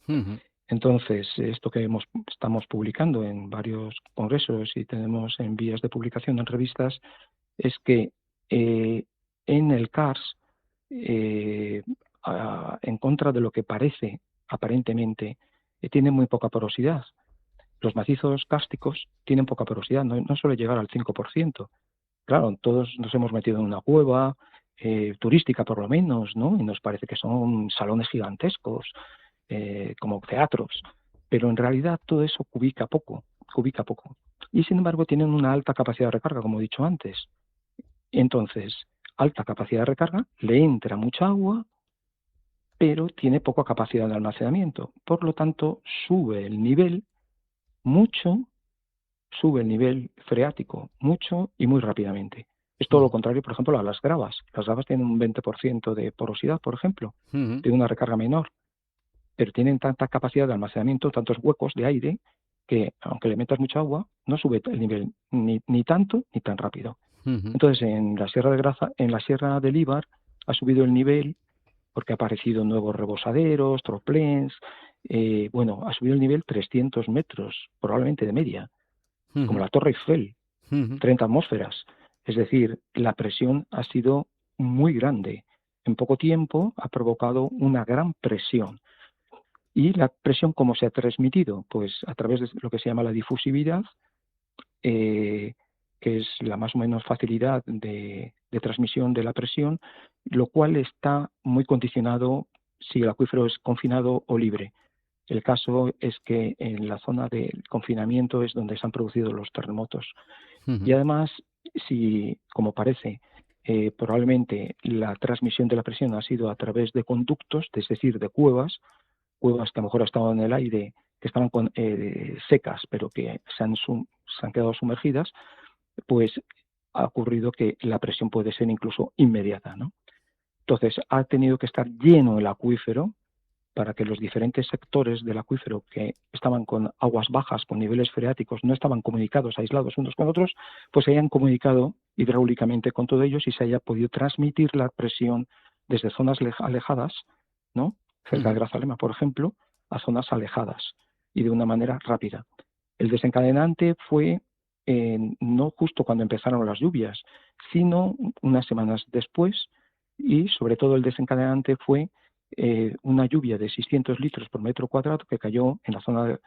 ujú, Entonces, esto que estamos publicando en varios congresos y tenemos en vías de publicación en revistas, es que eh, en el CARS, en contra de lo que parece aparentemente, tiene muy poca porosidad. Los macizos cársticos tienen poca porosidad, no suele llegar al 5%. Claro, todos nos hemos metido en una cueva, turística por lo menos, ¿no? Y nos parece que son salones gigantescos, como teatros, pero en realidad todo eso cubica poco, cubica poco. Y sin embargo tienen una alta capacidad de recarga, como he dicho antes. Entonces, alta capacidad de recarga, le entra mucha agua, pero tiene poca capacidad de almacenamiento. Por lo tanto, sube el nivel mucho, sube el nivel freático mucho y muy rápidamente. Es todo lo ujú, contrario, por ejemplo, a las gravas. Las gravas tienen un 20% de porosidad, por ejemplo, ujú, tienen una recarga menor, pero tienen tanta capacidad de almacenamiento, tantos huecos de aire, que aunque le metas mucha agua, no sube el nivel ni tanto ni tan rápido. ujú, Entonces, en la Sierra del Íbar ha subido el nivel porque ha aparecido nuevos rebosaderos, troplens, bueno, ha subido el nivel 300 metros, probablemente de media, como ujú, la Torre Eiffel, ujú, 30 atmósferas. Es decir, la presión ha sido muy grande. En poco tiempo ha provocado una gran presión. ¿Y la presión cómo se ha transmitido? Pues a través de lo que se llama la difusividad, eh, que es la más o menos facilidad de transmisión de la presión, lo cual está muy condicionado si el acuífero es confinado o libre. El caso es que en la zona de confinamiento es donde se han producido los terremotos. Y además, si, como parece, probablemente la transmisión de la presión ha sido a través de conductos, es decir, de cuevas que a lo mejor estaban en el aire, que estaban secas, pero que se han quedado sumergidas, pues ha ocurrido que la presión puede ser incluso inmediata, ¿no? Entonces, ha tenido que estar lleno el acuífero para que los diferentes sectores del acuífero que estaban con aguas bajas, con niveles freáticos, no estaban comunicados, aislados unos con otros, pues se hayan comunicado hidráulicamente con todos ellos y se haya podido transmitir la presión desde zonas alejadas, ¿no? Cerca de Grazalema, por ejemplo, a zonas alejadas y de una manera rápida. El desencadenante fue no justo cuando empezaron las lluvias, sino unas semanas después, y sobre todo el desencadenante fue una lluvia de 600 litros por metro cuadrado que cayó en la zona,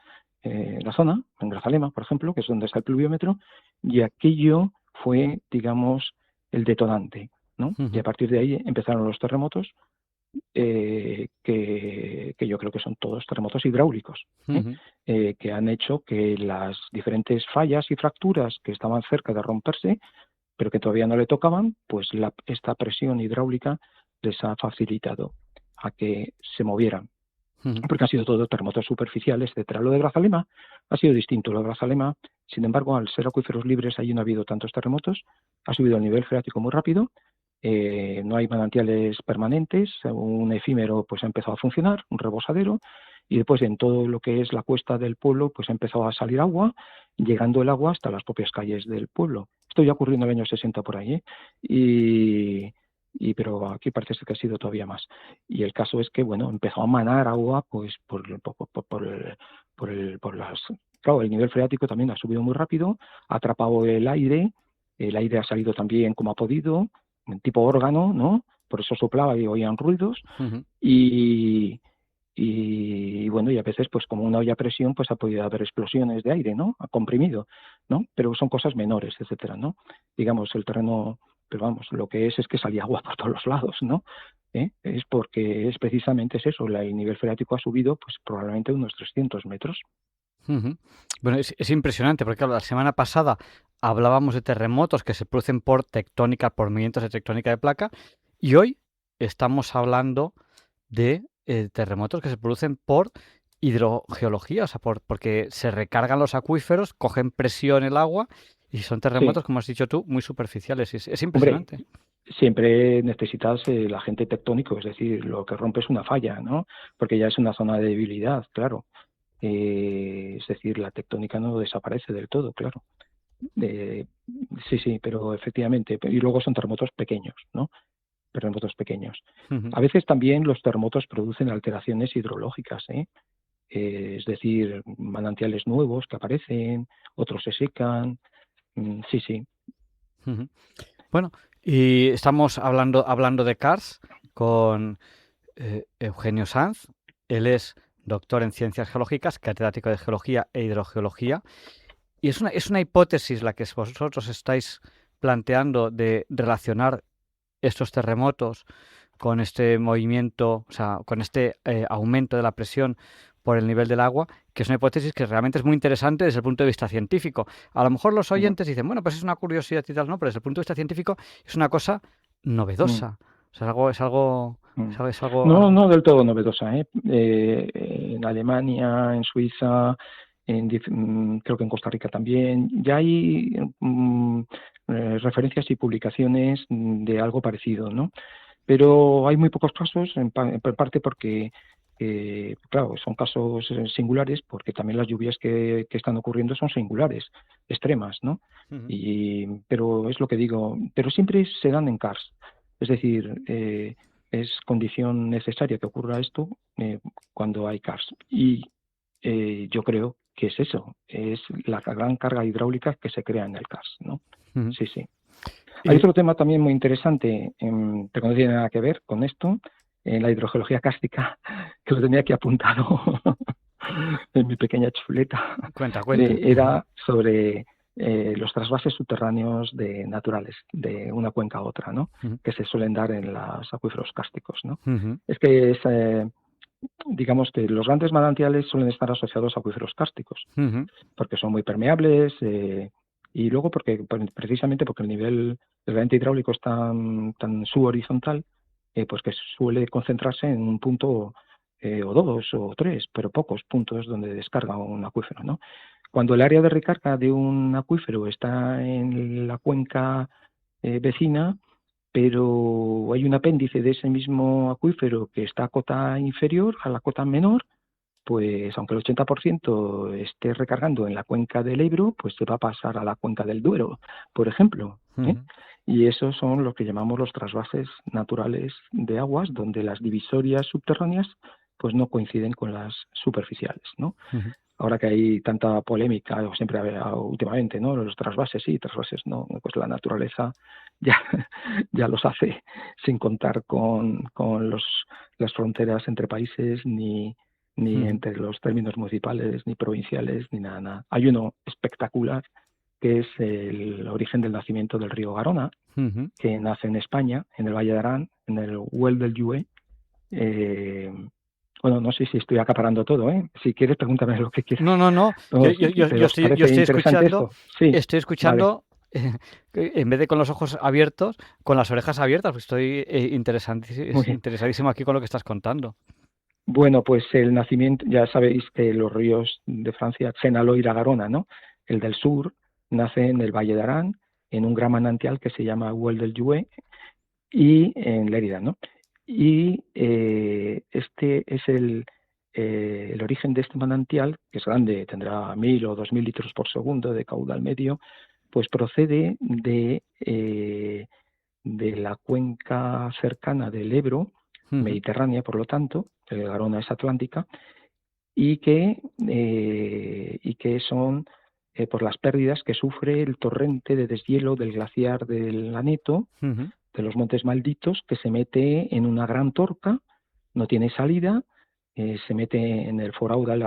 en Grazalema, por ejemplo, que es donde está el pluviómetro, y aquello fue, digamos, el detonante, ¿no? Y a partir de ahí empezaron los terremotos, que yo creo que son todos terremotos hidráulicos, que han hecho que las diferentes fallas y fracturas que estaban cerca de romperse, pero que todavía no le tocaban, pues esta presión hidráulica les ha facilitado a que se movieran, porque han sido todos terremotos superficiales, etcétera. Lo de Grazalema ha sido distinto. Lo de Grazalema, sin embargo, al ser acuíferos libres, allí no ha habido tantos terremotos, ha subido el nivel freático muy rápido, no hay manantiales permanentes, un efímero pues ha empezado a funcionar, un rebosadero, y después en todo lo que es la cuesta del pueblo pues ha empezado a salir agua, llegando el agua hasta las propias calles del pueblo. Esto ya ocurrió en el año 60 por ahí, pero aquí parece ser que ha sido todavía más. Y el caso es que, bueno, empezó a manar agua pues claro, el nivel freático también ha subido muy rápido, ha atrapado el aire ha salido también como ha podido, tipo órgano, ¿no? Por eso soplaba y oían ruidos, y bueno, y a veces pues como una olla a presión pues ha podido haber explosiones de aire, ¿no? Ha comprimido, ¿no? Pero son cosas menores, etcétera, ¿no? Digamos, el terreno, pero vamos, lo que es que salía agua por todos los lados, ¿no? Es porque es precisamente eso, el nivel freático ha subido pues probablemente unos 300 metros. Bueno, es impresionante porque claro, la semana pasada hablábamos de terremotos que se producen por tectónica, por movimientos de tectónica de placa, y hoy estamos hablando de terremotos que se producen por hidrogeología, o sea, porque se recargan los acuíferos, cogen presión el agua y son terremotos, como has dicho tú, muy superficiales. Es impresionante. Hombre, siempre necesitas el agente tectónico, es decir, lo que rompe es una falla, ¿no? Porque ya es una zona de debilidad, claro. Es decir, la tectónica no desaparece del todo, claro. Sí, pero efectivamente, y luego son terremotos pequeños, ¿no? Terremotos pequeños. A veces también los terremotos producen alteraciones hidrológicas, es decir, manantiales nuevos que aparecen, otros se secan, sí. Bueno, y estamos hablando de CARS con Eugenio Sanz. Él es doctor en Ciencias Geológicas, catedrático de Geología e Hidrogeología. Y es una hipótesis la que vosotros estáis planteando de relacionar estos terremotos con este movimiento, o sea, con este aumento de la presión por el nivel del agua, que es una hipótesis que realmente es muy interesante desde el punto de vista científico. A lo mejor los oyentes dicen, bueno, pues es una curiosidad y tal, no, pero desde el punto de vista científico es una cosa novedosa. O sea, es algo... No del todo novedosa. En Alemania, en Suiza, creo que en Costa Rica también, ya hay referencias y publicaciones de algo parecido, ¿no? Pero hay muy pocos casos, en parte porque, claro, son casos singulares, porque también las lluvias que están ocurriendo son singulares, extremas, ¿no? Pero es lo que digo, pero siempre se dan en CARS. Es decir, es condición necesaria que ocurra esto cuando hay CARS. Y yo creo que es eso, es la gran carga hidráulica que se crea en el CARS, ¿no? Sí. Hay otro tema también muy interesante, pero no tiene nada que ver con esto, en la hidrogeología cárstica, que lo tenía aquí apuntado en mi pequeña chuleta. Cuenta. Era sobre los trasvases subterráneos naturales de una cuenca a otra, ¿no? Que se suelen dar en los acuíferos kársticos, ¿no? Es que digamos que los grandes manantiales suelen estar asociados a acuíferos kársticos, porque son muy permeables, y luego precisamente porque el nivel del gradiente hidráulico es tan subhorizontal, pues que suele concentrarse en un punto o dos o tres, pero pocos puntos donde descarga un acuífero, ¿no? Cuando el área de recarga de un acuífero está en la cuenca vecina, pero hay un apéndice de ese mismo acuífero que está a cota inferior, a la cota menor, pues aunque el 80% esté recargando en la cuenca del Ebro, pues se va a pasar a la cuenca del Duero, por ejemplo. Y esos son lo que llamamos los trasvases naturales de aguas, donde las divisorias subterráneas pues no coinciden con las superficiales, ¿no? Ahora que hay tanta polémica, o siempre últimamente, ¿no? Los trasvases sí, trasvases no, pues la naturaleza ya los hace sin contar con las fronteras entre países, ni entre los términos municipales, ni provinciales, ni nada. Hay uno espectacular que es el origen del nacimiento del río Garona, que nace en España, en el Valle de Arán, en el Well del Llué. Bueno, no sé si estoy acaparando todo, ¿eh? Si quieres, pregúntame lo que quieras. No. Yo estoy escuchando. Sí, estoy escuchando. Vale. En vez de con los ojos abiertos, con las orejas abiertas, pues estoy interesadísimo aquí con lo que estás contando. Bueno, pues el nacimiento, ya sabéis que los ríos de Francia, Senaló y la Garona, ¿no? El del sur nace en el Valle de Arán, en un gran manantial que se llama Well del Llué, y en Lérida, ¿no? Y este es el origen de este manantial, que es grande, tendrá 1.000 o 2.000 litros por segundo de caudal medio, pues procede de la cuenca cercana del Ebro, mediterránea, por lo tanto, el Garona es atlántica, y que son por las pérdidas que sufre el torrente de deshielo del glaciar del Aneto, de los Montes Malditos, que se mete en una gran torca, no tiene salida, se mete en el forau del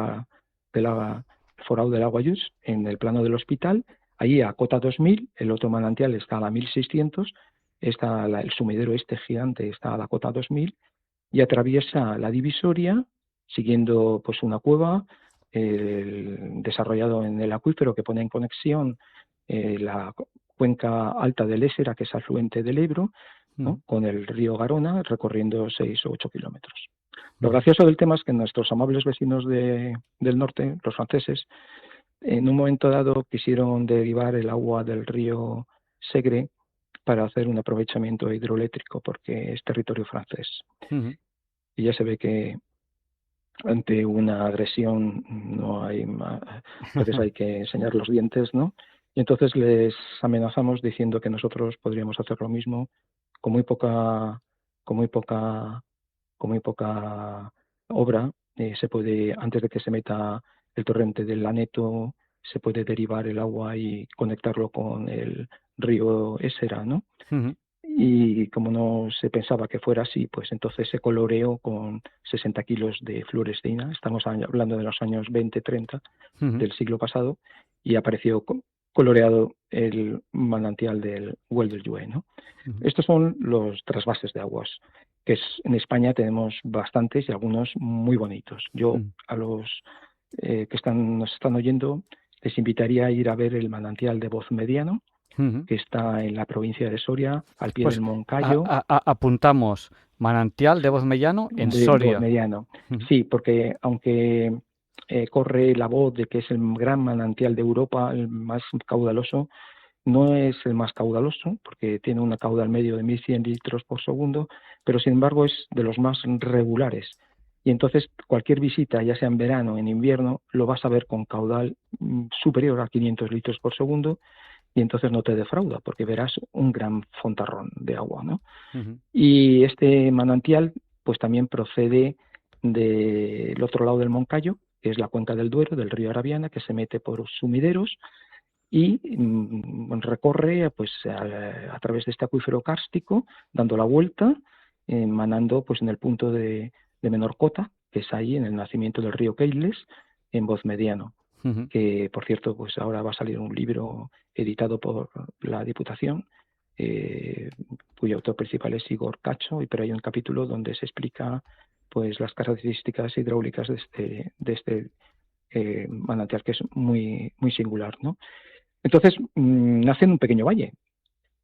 Aguayús, en el plano del hospital, ahí a cota 2000, el otro manantial está a la 1600, el sumidero este gigante está a la cota 2000, y atraviesa la divisoria siguiendo pues una cueva desarrollado en el acuífero que pone en conexión la cuenca alta del Ésera, que es afluente del Ebro, ¿no? Con el río Garona, recorriendo 6 o 8 kilómetros. Lo gracioso del tema es que nuestros amables vecinos del norte, los franceses, en un momento dado quisieron derivar el agua del río Segre para hacer un aprovechamiento hidroeléctrico, porque es territorio francés. Y ya se ve que ante una agresión no hay más, entonces hay que enseñar los dientes, ¿no? Y entonces les amenazamos diciendo que nosotros podríamos hacer lo mismo con muy poca obra. Se puede, antes de que se meta el torrente del Aneto, se puede derivar el agua y conectarlo con el río Ésera, ¿no? Y como no se pensaba que fuera así, pues entonces se coloreó con 60 kilos de fluoresceína. Estamos hablando de los años 20-30 del siglo pasado, y apareció coloreado el manantial del Well del Llué, ¿no? Estos son los trasvases de aguas, que en España tenemos bastantes y algunos muy bonitos. Yo a los que nos están oyendo les invitaría a ir a ver el manantial de Voz Mediano, que está en la provincia de Soria, al pie del Moncayo. Apuntamos manantial de Voz Mediano en Soria. Voz Mediano. Sí, porque aunque corre la voz de que es el gran manantial de Europa, el más caudaloso, no es el más caudaloso, porque tiene una caudal medio de 1.100 litros por segundo, pero sin embargo es de los más regulares. Y entonces cualquier visita, ya sea en verano o en invierno, lo vas a ver con caudal superior a 500 litros por segundo, y entonces no te defrauda, porque verás un gran fontarrón de agua, ¿no? Y este manantial pues también procede del otro lado del Moncayo, que es la cuenca del Duero, del río Arabiana, que se mete por sumideros y recorre pues a través de este acuífero kárstico, dando la vuelta, manando pues en el punto de menor cota, que es ahí en el nacimiento del río Keiles, en Voz Mediano. Ujú. que por cierto, pues ahora va a salir un libro editado por la Diputación, cuyo autor principal es Igor Cacho, pero hay un capítulo donde se explica pues las características hidráulicas de este manantial, que es muy, muy singular, ¿no? Entonces, nace en un pequeño valle,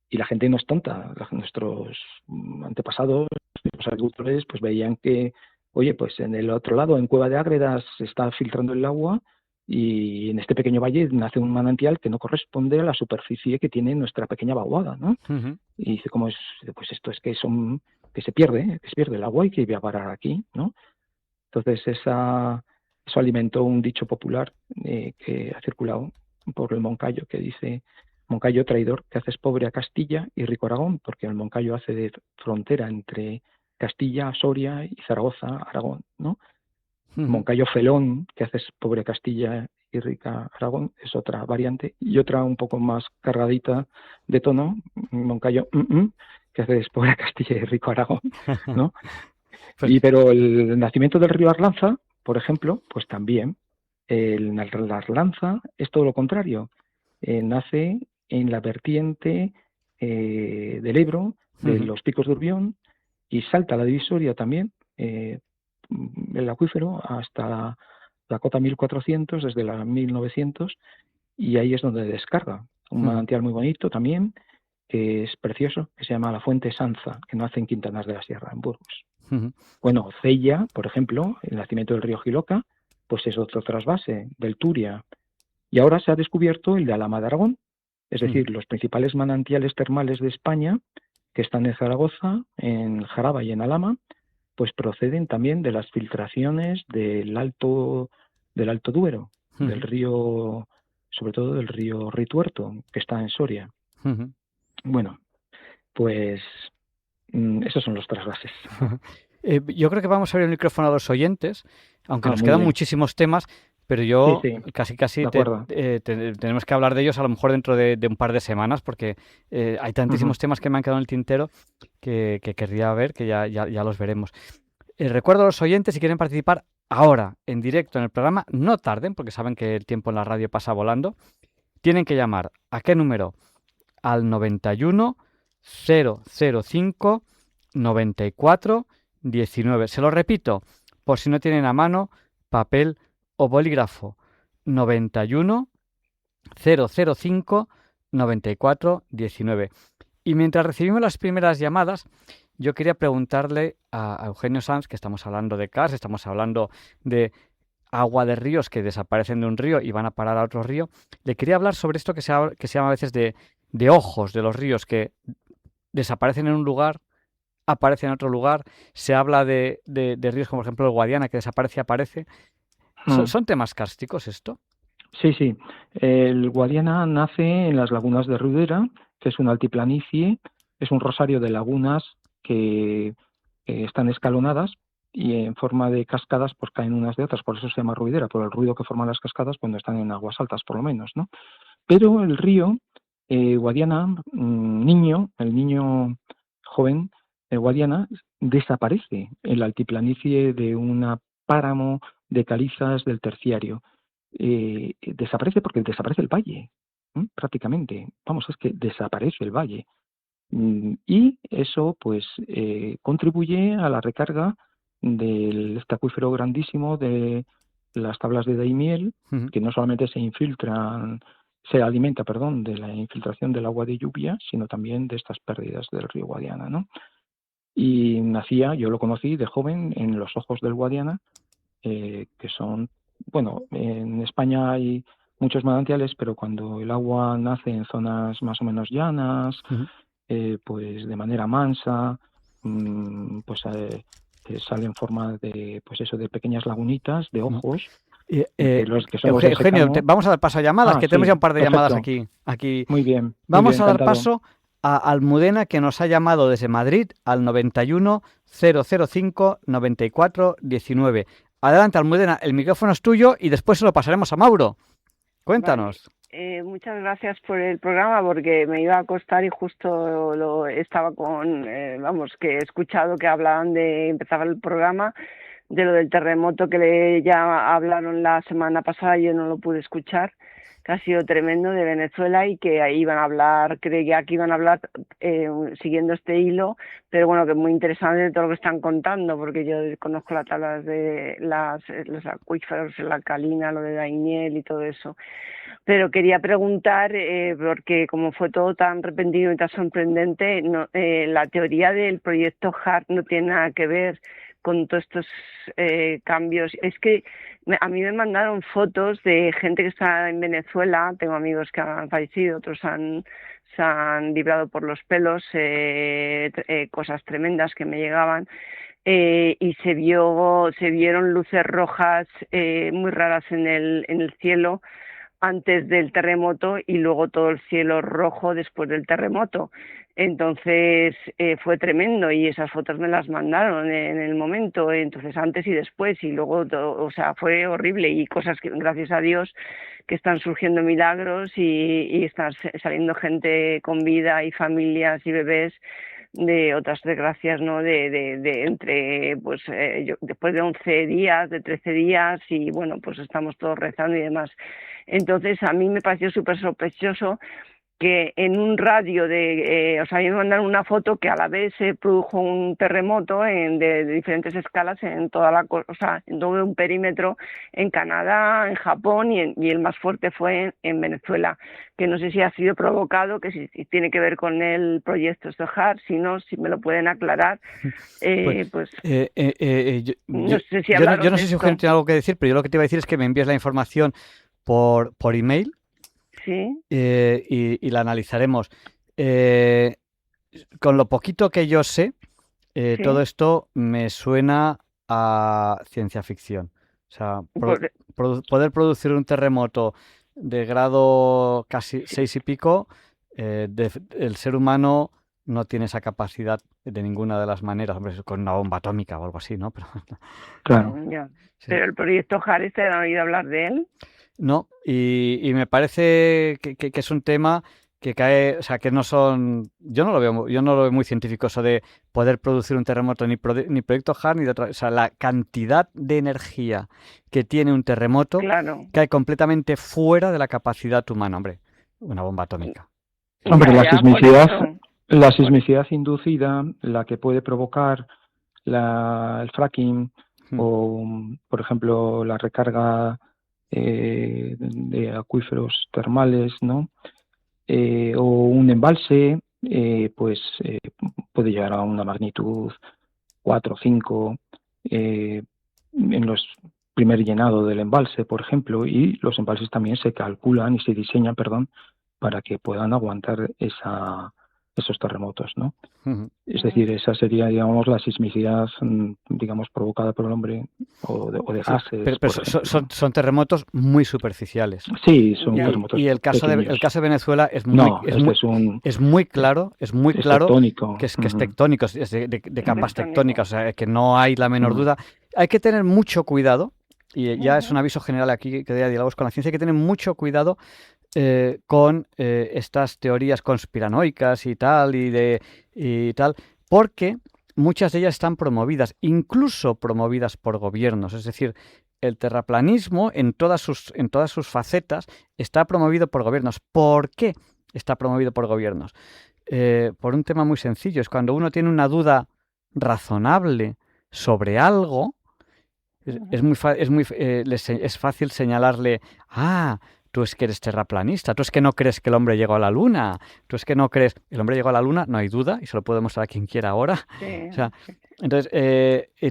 y la gente no es tonta. Nuestros antepasados, los agricultores, pues veían que, oye, pues en el otro lado, en Cueva de Ágredas, se está filtrando el agua, y en este pequeño valle nace un manantial que no corresponde a la superficie que tiene nuestra pequeña vaguada, ¿no? Ujú. Y dice, ¿cómo es? Pues esto es que se pierde el agua y que iba a parar aquí, ¿no? Entonces eso alimentó un dicho popular que ha circulado por el Moncayo, que dice: Moncayo traidor, que haces pobre a Castilla y rico a Aragón, porque el Moncayo hace de frontera entre Castilla, Soria y Zaragoza, Aragón, ¿no? Ujú. Moncayo felón, que haces pobre a Castilla y rica a Aragón, es otra variante, y otra un poco más cargadita de tono: Moncayo, que haces pobre a Castilla y rico a Aragón, ¿no? Pues, Pero el nacimiento del río Arlanza, por ejemplo, pues también. El Arlanza es todo lo contrario. Nace en la vertiente del Ebro, de ujú. los Picos de Urbión, y salta a la divisoria también, el acuífero, hasta la cota 1400, desde la 1900, y ahí es donde descarga. Un Ujú. manantial muy bonito también, que es precioso, que se llama la Fuente Sanza, que nace en Quintanar de la Sierra, en Burgos. Ujú. Bueno, Cella, por ejemplo, el nacimiento del río Giloca, pues es otro trasvase del Turia. Y ahora se ha descubierto el de Alhama de Aragón, es Ujú. decir, los principales manantiales termales de España, que están en Zaragoza, en Jaraba y en Alhama, pues proceden también de las filtraciones del Alto Duero, del Ujú. río, sobre todo del río Rituerto, que está en Soria. Ujú. Bueno, pues esos son los trasvases. Yo creo que vamos a abrir el micrófono a los oyentes, aunque Ah, nos muy quedan bien. muchísimos temas, pero Sí, yo sí, casi de acuerdo. tenemos que hablar de ellos a lo mejor dentro de un par de semanas, porque hay Ujú. tantísimos temas que me han quedado en el tintero que querría ver, que ya los veremos. Recuerdo a los oyentes, si quieren participar ahora, en directo en el programa, no tarden, porque saben que el tiempo en la radio pasa volando. Tienen que llamar. ¿A qué número? Al 91 005 94 19. Se lo repito, por si no tienen a mano papel o bolígrafo. 91 005 94 19. Y mientras recibimos las primeras llamadas, yo quería preguntarle a Eugenio Sanz, que estamos hablando de CARS, estamos hablando de agua de ríos que desaparecen de un río y van a parar a otro río. Le quería hablar sobre esto que se llama a veces de ojos de los ríos, que desaparecen en un lugar, aparecen en otro lugar. Se habla de ríos como por ejemplo el Guadiana, que desaparece y aparece. Mm. ¿Son temas cársticos esto? Sí, sí. El Guadiana nace en las lagunas de Rudera, que es una altiplanicie, es un rosario de lagunas que están escalonadas, y en forma de cascadas pues caen unas de otras, por eso se llama ruidera, por el ruido que forman las cascadas cuando están en aguas altas, por lo menos, ¿no? Pero el río Guadiana, el niño joven, Guadiana, desaparece en la altiplanicie de una páramo de calizas del Terciario. Desaparece porque desaparece el valle, prácticamente. Vamos, es que desaparece el valle. Y eso pues contribuye a la recarga del este acuífero grandísimo de las tablas de Daimiel, Ujú. que no solamente se alimenta, perdón, de la infiltración del agua de lluvia, sino también de estas pérdidas del río Guadiana, ¿no? Y yo lo conocí de joven en los ojos del Guadiana, que son, bueno, en España hay muchos manantiales, pero cuando el agua nace en zonas más o menos llanas, Ujú. pues de manera mansa, pues sale en forma de, pues eso, de pequeñas lagunitas, de Ujú. ojos, que son los de Eugenio, secano. vamos a dar paso a llamadas, Ah, que tenemos ya sí, un par de llamadas perfecto, aquí. muy bien, Vamos a dar encantado. paso a Almudena, que nos ha llamado desde Madrid al 91 005 94 19. Adelante, Almudena, el micrófono es tuyo y después se lo pasaremos a Mauro. Vale, Cuéntanos. muchas gracias por el programa porque me iba a acostar y justo lo estaba vamos, que he escuchado que hablaban de empezar el programa, de lo del terremoto ya hablaron la semana pasada, yo no lo pude escuchar, que ha sido tremendo, de Venezuela, y que ahí iban a hablar, creía que iban a hablar siguiendo este hilo, pero bueno, que es muy interesante todo lo que están contando, porque yo conozco las tablas de los acuíferos, la alcalina, lo de Daimiel y todo eso. Pero quería preguntar, porque como fue todo tan repentino y tan sorprendente, la teoría del proyecto HART no tiene nada que ver con todos estos cambios. Es que a mí me mandaron fotos de gente que está en Venezuela, tengo amigos que han fallecido, otros se han librado por los pelos, cosas tremendas que me llegaban, y se vieron luces rojas muy raras en el cielo antes del terremoto y luego todo el cielo rojo después del terremoto. Entonces fue tremendo, y esas fotos me las mandaron en el momento, entonces antes y después, y luego o sea, fue horrible, y cosas que gracias a Dios que están surgiendo milagros y están saliendo gente con vida y familias y bebés de otras desgracias, ¿no? De entre, pues después de 11 días, de 13 días, y bueno, pues estamos todos rezando y demás. Entonces a mí me pareció súper sospechoso que en un radio o sea, a mí me mandaron una foto que a la vez se produjo un terremoto de diferentes escalas en toda o sea, en todo un perímetro, en Canadá, en Japón, y el más fuerte fue en Venezuela, que no sé si ha sido provocado, que si tiene que ver con el proyecto Sohar, si no, si me lo pueden aclarar. No sé si yo no sé si Eugenio tiene algo que decir, pero yo lo que te iba a decir es que me envíes la información por email. Sí. Y la analizaremos. Con lo poquito que yo sé, Sí. todo esto me suena a ciencia ficción. O sea, poder producir un terremoto de grado casi 6 y pico, el ser humano no tiene esa capacidad de ninguna de las maneras. Hombre, con una bomba atómica o algo así, ¿no? Pero, Claro. Ya. sí. Pero el proyecto HART, ¿te han oído hablar de él? No, y me parece que es un tema que cae, o sea, que no son, yo no lo veo muy científico eso de poder producir un terremoto, ni proyecto HART, ni de otra, o sea, la cantidad de energía que tiene un terremoto Claro. cae completamente fuera de la capacidad humana, hombre, una bomba atómica. Hombre, Ya, la sismicidad inducida, la que puede provocar el fracking o, por ejemplo, la recarga de acuíferos termales, ¿no? O un embalse, puede llegar a una magnitud 4 o 5 en los primer llenado del embalse, por ejemplo, y los embalses también se calculan y se diseñan, para que puedan aguantar esos terremotos, ¿no? Uh-huh. Es decir, esa sería, digamos, la sismicidad, digamos, provocada por el hombre o de gases. Pero son terremotos muy superficiales. Sí, son terremotos. Y el caso de Venezuela es muy claro tectónico. que es tectónico, es de capas tectónicas, o sea, que no hay la menor duda. Hay que tener mucho cuidado, y ya es un aviso general aquí que de Diálogos con la Ciencia, hay que tener mucho cuidado con estas teorías conspiranoicas y tal, porque muchas de ellas están promovidas, incluso promovidas por gobiernos. Es decir, el terraplanismo en todas sus facetas está promovido por gobiernos. ¿Por qué está promovido por gobiernos? Por un tema muy sencillo, es cuando uno tiene una duda razonable sobre algo, es fácil señalarle, tú es que eres terraplanista, tú es que no crees que el hombre llegó a la luna, tú es que no crees, el hombre llegó a la luna, no hay duda, y se lo puede mostrar a quien quiera ahora. Sí. O sea, entonces,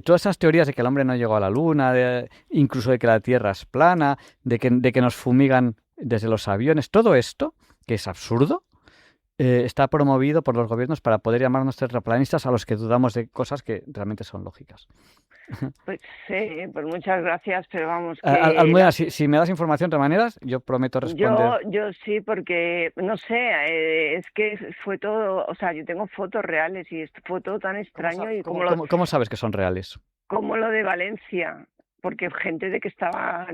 todas esas teorías de que el hombre no llegó a la luna, incluso de que la Tierra es plana, de que nos fumigan desde los aviones, todo esto, que es absurdo, está promovido por los gobiernos para poder llamarnos terraplanistas a los que dudamos de cosas que realmente son lógicas. Pues sí, pues muchas gracias, pero vamos que... Almudena, si me das información de todas maneras, yo prometo responder. Yo sí, porque, no sé, es que fue todo, o sea, yo tengo fotos reales y fue todo tan extraño. ¿Cómo sabes que son reales? Como lo de Valencia, porque gente de que estaba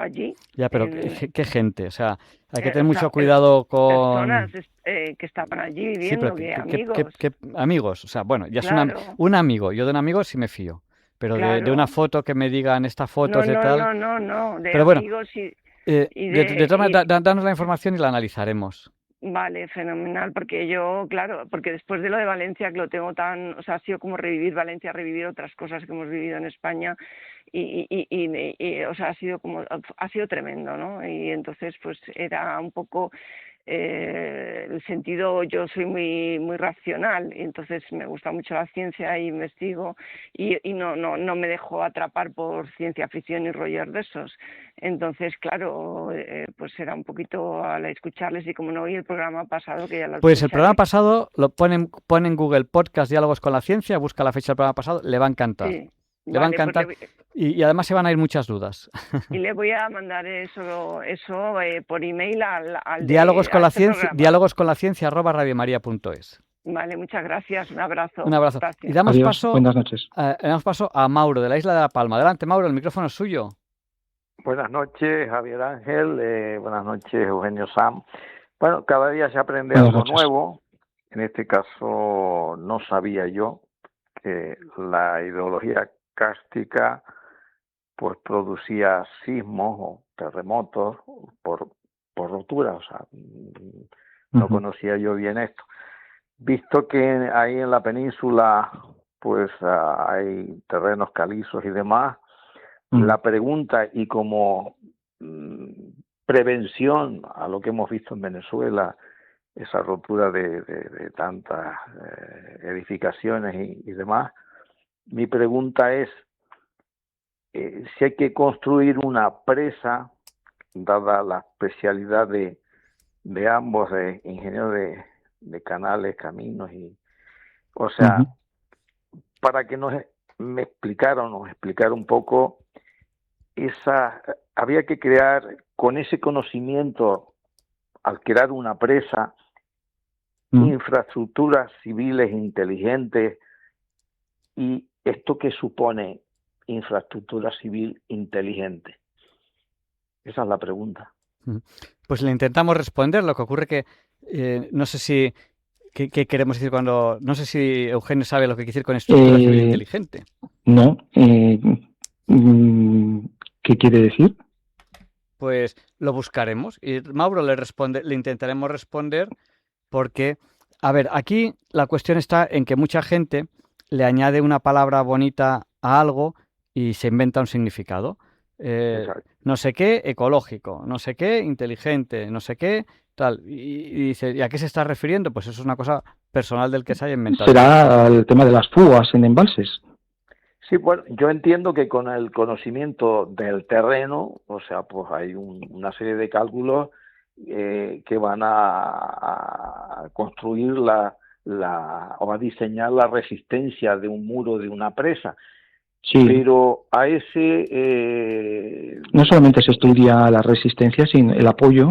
allí. Ya, pero ¿qué gente? O sea, hay que tener mucho cuidado con... Personas que estaban allí viviendo, sí, pero amigos. ¿qué amigos? O sea, bueno, ya claro. es un amigo. Yo de un amigo sí me fío. pero de Claro. una foto que me digan esta foto es de tal. No, de Pero bueno, amigos y de todas maneras, danos la información y la analizaremos. Vale, fenomenal, porque yo, claro, porque después de lo de Valencia, que lo tengo tan, o sea, ha sido como revivir Valencia, revivir otras cosas que hemos vivido en España o sea, ha sido tremendo, ¿no? Y entonces, pues era un poco el sentido, yo soy muy racional y entonces me gusta mucho la ciencia y investigo y no me dejo atrapar por ciencia ficción y rollos de esos. Entonces, claro, pues era un poquito al escucharles y como no oí el programa pasado, que ya lo Pues el escucharé. programa pasado lo ponen en Google Podcast Diálogos con la Ciencia, busca la fecha del programa pasado, le va a encantar. Sí, Le va a vale, pues encantar y además se van a ir muchas dudas. y le voy a mandar eso por email al Diálogos con a la este ciencia, programa. diálogosconlaciencia@radiomaria.es. Vale, muchas gracias, un abrazo. Un abrazo. Y Gracias. damos Adiós, paso, buenas noches. damos paso a Mauro, de la isla de La Palma. Adelante, Mauro, el micrófono es suyo. Buenas noches, Javier Ángel. Buenas noches, Eugenio Sam. Bueno, cada día se aprende Buenas algo noches. nuevo. En este caso, no sabía yo que la ideología cárstica pues producía sismos o terremotos por rotura. O sea, no conocía yo bien esto. Visto que ahí en la península pues hay terrenos calizos y demás, la pregunta, y como prevención a lo que hemos visto en Venezuela, esa rotura de tantas edificaciones y demás, mi pregunta es si hay que construir una presa, dada la especialidad de ambos, de ingenieros de canales, caminos, o sea, para que me explicara un poco había que crear con ese conocimiento, al crear una presa, infraestructuras civiles inteligentes. ¿Y esto qué supone infraestructura civil inteligente? Esa es la pregunta. Pues le intentamos responder. Lo que ocurre que no sé si ¿qué queremos decir cuando... No sé si Eugenio sabe lo que quiere decir con estructura civil inteligente. No. ¿Qué quiere decir? Pues lo buscaremos y Mauro le intentaremos responder porque, a ver, aquí la cuestión está en que mucha gente le añade una palabra bonita a algo y se inventa un significado. No sé qué ecológico, no sé qué inteligente, no sé qué tal. Y dice, ¿y a qué se está refiriendo? Pues eso es una cosa personal del que se haya inventado. ¿Será el tema de las fugas en embalses? Sí, bueno, yo entiendo que con el conocimiento del terreno, o sea, pues hay una serie de cálculos que van a construir o a diseñar la resistencia de un muro, de una presa. Sí. Pero a ese... No solamente se estudia la resistencia, sin el apoyo,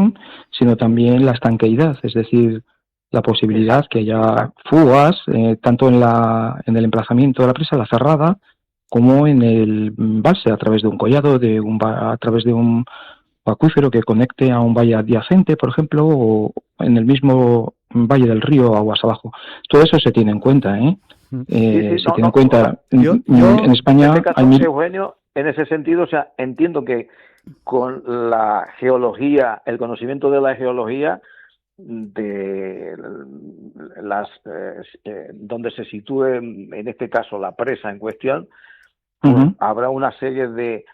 sino también la estanqueidad, es decir, la posibilidad que haya fugas, tanto en el emplazamiento de la presa, la cerrada, como en el embalse, a través de un collado, a través de un acuífero que conecte a un valle adyacente, por ejemplo, o en el mismo valle del río, aguas abajo. Todo eso se tiene en cuenta, ¿eh? Se tiene en cuenta. En España... En este caso, Eugenio, en ese sentido, o sea, entiendo que con la geología, el conocimiento de la geología, de donde se sitúe, en este caso, la presa en cuestión, pues habrá una serie de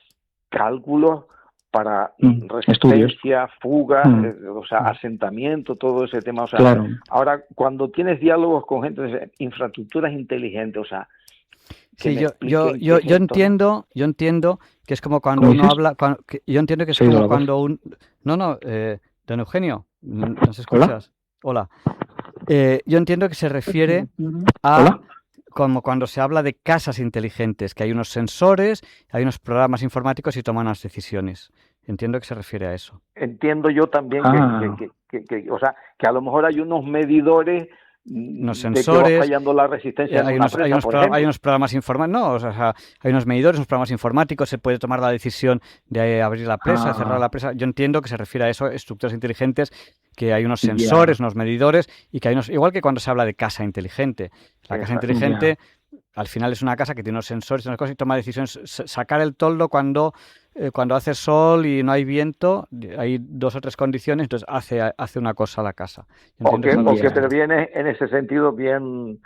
cálculos para resistencia, fuga, o sea, asentamiento, todo ese tema. O sea, claro. Ahora, cuando tienes diálogos con gente de infraestructuras inteligentes, o sea, sí, yo entiendo que es como cuando uno habla, yo entiendo que es como cuando don Eugenio, ¿nos escuchas? Hola. Yo entiendo que se refiere a como cuando se habla de casas inteligentes, que hay unos sensores, hay unos programas informáticos y toman las decisiones. Entiendo que se refiere a eso. Entiendo yo también que o sea, que a lo mejor hay unos medidores, unos sensores, de que va fallando la resistencia hay unos programas informáticos, hay unos medidores, unos programas informáticos, se puede tomar la decisión de abrir la presa, de cerrar la presa. Yo entiendo que se refiere a eso, estructuras inteligentes, que hay unos sensores, unos medidores, y que hay igual que cuando se habla de casa inteligente. La casa inteligente al final es una casa que tiene unos sensores, unas cosas y toma decisiones. Sacar el toldo cuando hace sol y no hay viento, hay 2 o 3 condiciones, entonces hace una cosa a la casa. Yo O entiendo que previene en ese sentido bien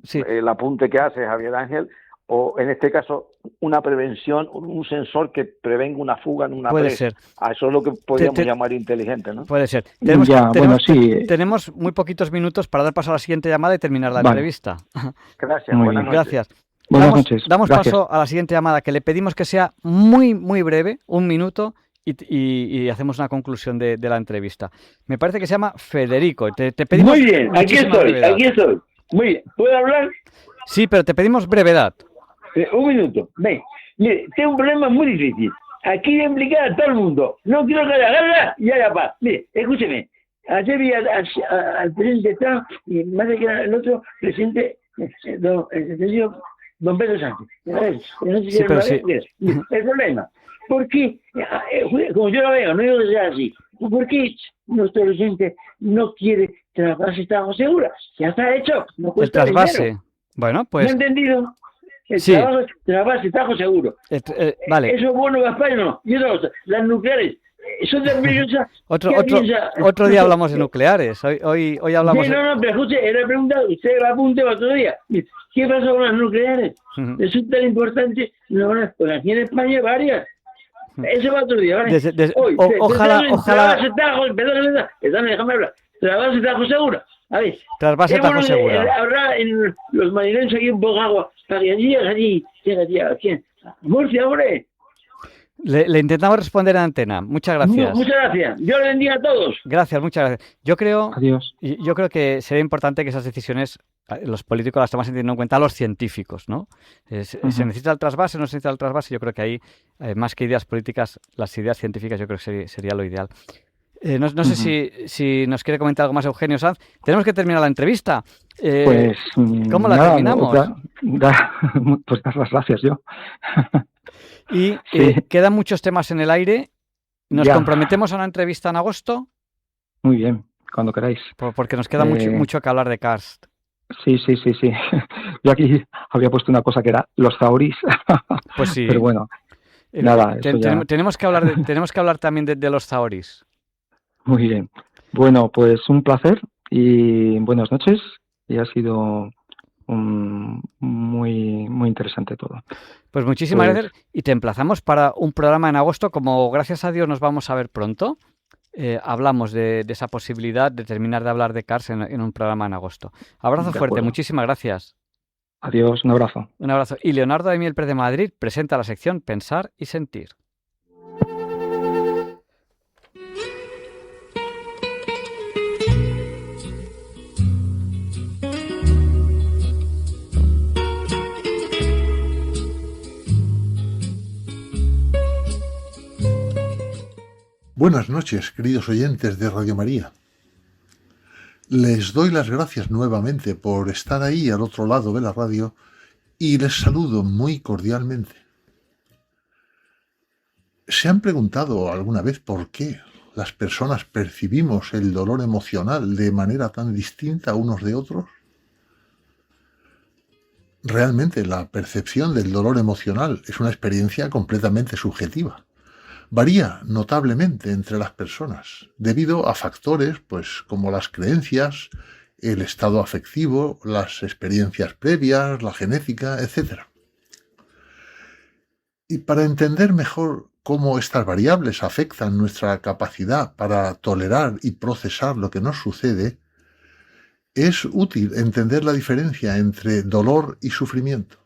Sí. el apunte que hace Javier Ángel, o en este caso una prevención, un sensor que prevenga una fuga en una Puede presa. ser. A eso es lo que podríamos llamar inteligente, ¿no? Puede ser. Tenemos muy poquitos minutos para dar paso a la siguiente llamada y terminar la entrevista. Gracias, Muy buenas bien. noches. Gracias. Buenas noches. Damos Gracias. paso a la siguiente llamada, que le pedimos que sea muy, muy breve, 1 minuto, y hacemos una conclusión de la entrevista. Me parece que se llama Federico. Te pedimos Muy bien, aquí muchísima brevedad. estoy. Muy bien, ¿puedo hablar? Sí, pero te pedimos brevedad. 1 minuto. Ven, mire, tengo un problema muy difícil. Aquí voy a implicar a todo el mundo. No quiero que la gana y haya paz. Mire, escúcheme. Ayer vi al presidente Trump y más de que era el otro presidente, el señor don Pedro Sánchez. No sé si Sí, era pero una sí. vez. El problema, ¿por qué, como yo lo veo, no digo que sea así, ¿por qué nuestro presidente no quiere trasvase Tajo Segura? Ya está hecho, no El cuesta trasvase. dinero. Bueno, ¿Me ha pues entendido? El Sí. trasvase Tajo Seguro. vale. Eso es bueno para España, no. Y otra cosa, las nucleares son tan peligrosas. Otro ¿Qué día hablamos de nucleares. Hoy hablamos Sí, no, pero escuche, era pregunta, usted la apunte para otro día. ¿Qué pasa con las nucleares? de... Eso es tan importante. No, pues aquí en España hay varias. Eso va otro día, ¿vale? Hoy, ojalá. Trasvase Tajo, perdón, déjame hablar. Trasvase Tajo Segura. A ver. Trasvase Tajo Segura. Habrá en los marineros aquí un poco de agua para que llegue allí. ¿A quién? Murcia, hombre. Le intentamos responder en antena. Muchas gracias. Muchas gracias. Yo le bendiga a todos. Gracias, muchas gracias. Yo creo que sería importante que esas decisiones los políticos las tomasen teniendo en cuenta a los científicos, ¿no? ¿Se necesita el trasvase o no se necesita el trasvase? Yo creo que ahí, más que ideas políticas, las ideas científicas yo creo que sería lo ideal. No sé si nos quiere comentar algo más Eugenio Sanz. Tenemos que terminar la entrevista. ¿Cómo la terminamos? Pues dar las gracias yo. Y quedan muchos temas en el aire. ¿Nos comprometemos a una entrevista en agosto? Muy bien, cuando queráis. Porque nos queda mucho que hablar de Karst. Sí. Yo aquí había puesto una cosa que era los zaoris. Pues sí. Pero bueno, nada. Tenemos que hablar también de los zaoris. Muy bien. Bueno, pues un placer y buenas noches. Y ha sido muy interesante todo. Pues muchísimas gracias y te emplazamos para un programa en agosto. Como gracias a Dios nos vamos a ver pronto, hablamos de esa posibilidad de terminar de hablar de Karst en un programa en agosto. Abrazo fuerte, muchísimas gracias. Adiós, un abrazo. Un abrazo. Y Leonardo de Miel Pérez de Madrid presenta la sección Pensar y Sentir. Buenas noches, queridos oyentes de Radio María. Les doy las gracias nuevamente por estar ahí al otro lado de la radio y les saludo muy cordialmente. ¿Se han preguntado alguna vez por qué las personas percibimos el dolor emocional de manera tan distinta unos de otros? Realmente la percepción del dolor emocional es una experiencia completamente subjetiva. Varía notablemente entre las personas, debido a factores como las creencias, el estado afectivo, las experiencias previas, la genética, etc. Y para entender mejor cómo estas variables afectan nuestra capacidad para tolerar y procesar lo que nos sucede, es útil entender la diferencia entre dolor y sufrimiento.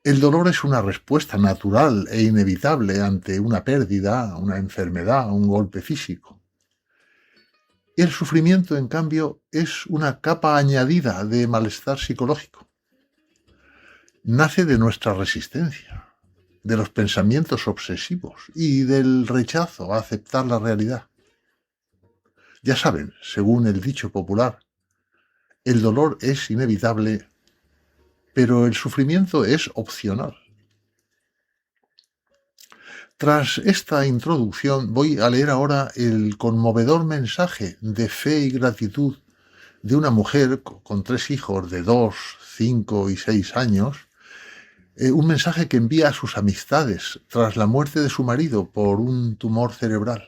El dolor es una respuesta natural e inevitable ante una pérdida, una enfermedad, un golpe físico. El sufrimiento, en cambio, es una capa añadida de malestar psicológico. Nace de nuestra resistencia, de los pensamientos obsesivos y del rechazo a aceptar la realidad. Ya saben, según el dicho popular, el dolor es inevitable, pero el sufrimiento es opcional. Tras esta introducción voy a leer ahora el conmovedor mensaje de fe y gratitud de una mujer con 3 hijos de 2, 5 y 6 años, un mensaje que envía a sus amistades tras la muerte de su marido por un tumor cerebral.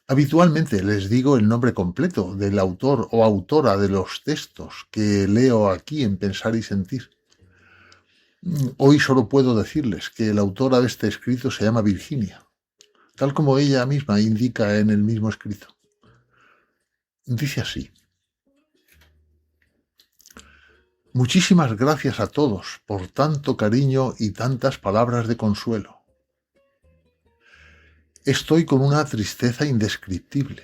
Habitualmente les digo el nombre completo del autor o autora de los textos que leo aquí en Pensar y Sentir. Hoy solo puedo decirles que la autora de este escrito se llama Virginia, tal como ella misma indica en el mismo escrito. Dice así: muchísimas gracias a todos por tanto cariño y tantas palabras de consuelo. Estoy con una tristeza indescriptible,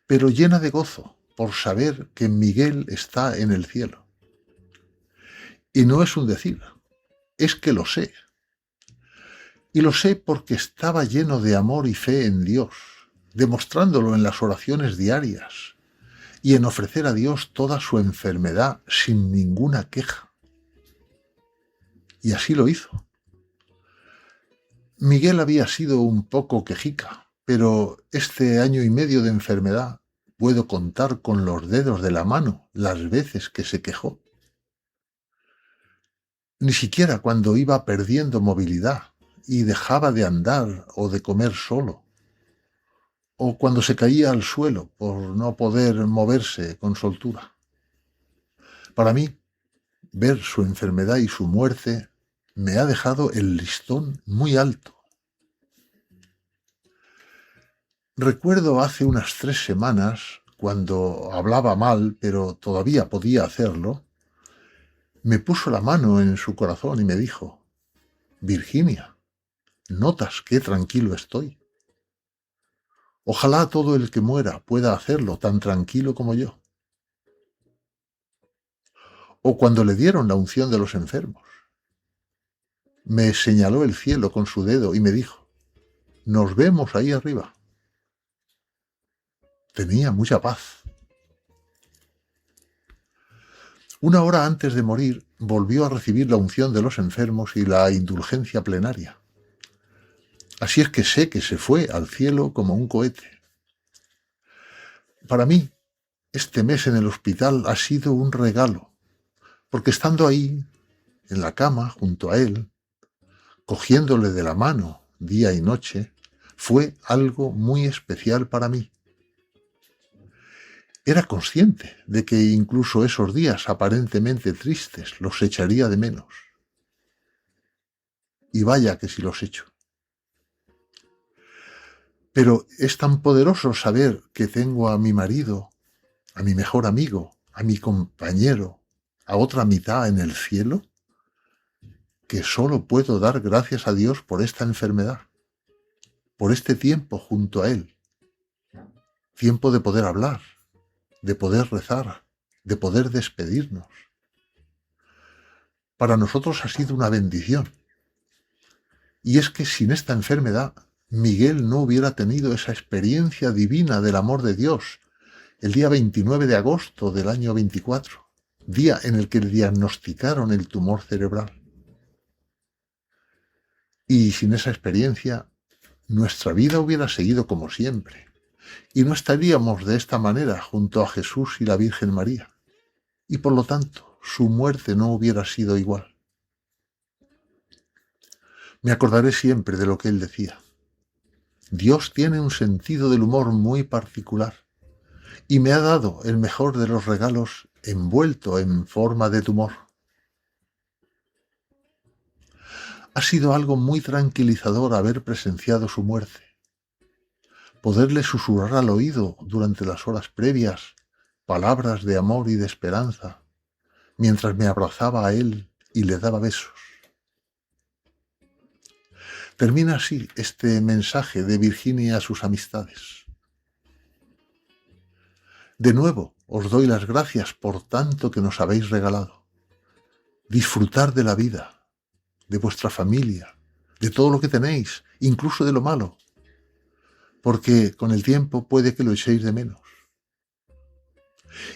pero llena de gozo por saber que Miguel está en el cielo. Y no es un decir, es que lo sé. Y lo sé porque estaba lleno de amor y fe en Dios, demostrándolo en las oraciones diarias y en ofrecer a Dios toda su enfermedad sin ninguna queja. Y así lo hizo. Miguel había sido un poco quejica, pero este año y medio de enfermedad puedo contar con los dedos de la mano las veces que se quejó. Ni siquiera cuando iba perdiendo movilidad y dejaba de andar o de comer solo, o cuando se caía al suelo por no poder moverse con soltura. Para mí, ver su enfermedad y su muerte me ha dejado el listón muy alto. Recuerdo hace unas 3 semanas, cuando hablaba mal, pero todavía podía hacerlo, me puso la mano en su corazón y me dijo: Virginia, ¿notas qué tranquilo estoy? Ojalá todo el que muera pueda hacerlo tan tranquilo como yo. O cuando le dieron la unción de los enfermos, me señaló el cielo con su dedo y me dijo: nos vemos ahí arriba. Tenía mucha paz. Una hora antes de morir, volvió a recibir la unción de los enfermos y la indulgencia plenaria. Así es que sé que se fue al cielo como un cohete. Para mí, este mes en el hospital ha sido un regalo, porque estando ahí, en la cama, junto a él, cogiéndole de la mano día y noche, fue algo muy especial para mí. Era consciente de que incluso esos días aparentemente tristes los echaría de menos. Y vaya que si los echo. Pero es tan poderoso saber que tengo a mi marido, a mi mejor amigo, a mi compañero, a otra mitad en el cielo, que solo puedo dar gracias a Dios por esta enfermedad, por este tiempo junto a Él. Tiempo de poder hablar, de poder rezar, de poder despedirnos. Para nosotros ha sido una bendición. Y es que sin esta enfermedad, Miguel no hubiera tenido esa experiencia divina del amor de Dios el día 29 de agosto del año 24, día en el que le diagnosticaron el tumor cerebral. Y sin esa experiencia, nuestra vida hubiera seguido como siempre, y no estaríamos de esta manera junto a Jesús y la Virgen María, y por lo tanto su muerte no hubiera sido igual. Me acordaré siempre de lo que él decía. Dios tiene un sentido del humor muy particular y me ha dado el mejor de los regalos envuelto en forma de tumor. Ha sido algo muy tranquilizador haber presenciado su muerte, poderle susurrar al oído durante las horas previas palabras de amor y de esperanza, mientras me abrazaba a él y le daba besos. Termina así este mensaje de Virginia a sus amistades. De nuevo, os doy las gracias por tanto que nos habéis regalado. Disfrutar de la vida, de vuestra familia, de todo lo que tenéis, incluso de lo malo, porque con el tiempo puede que lo echéis de menos.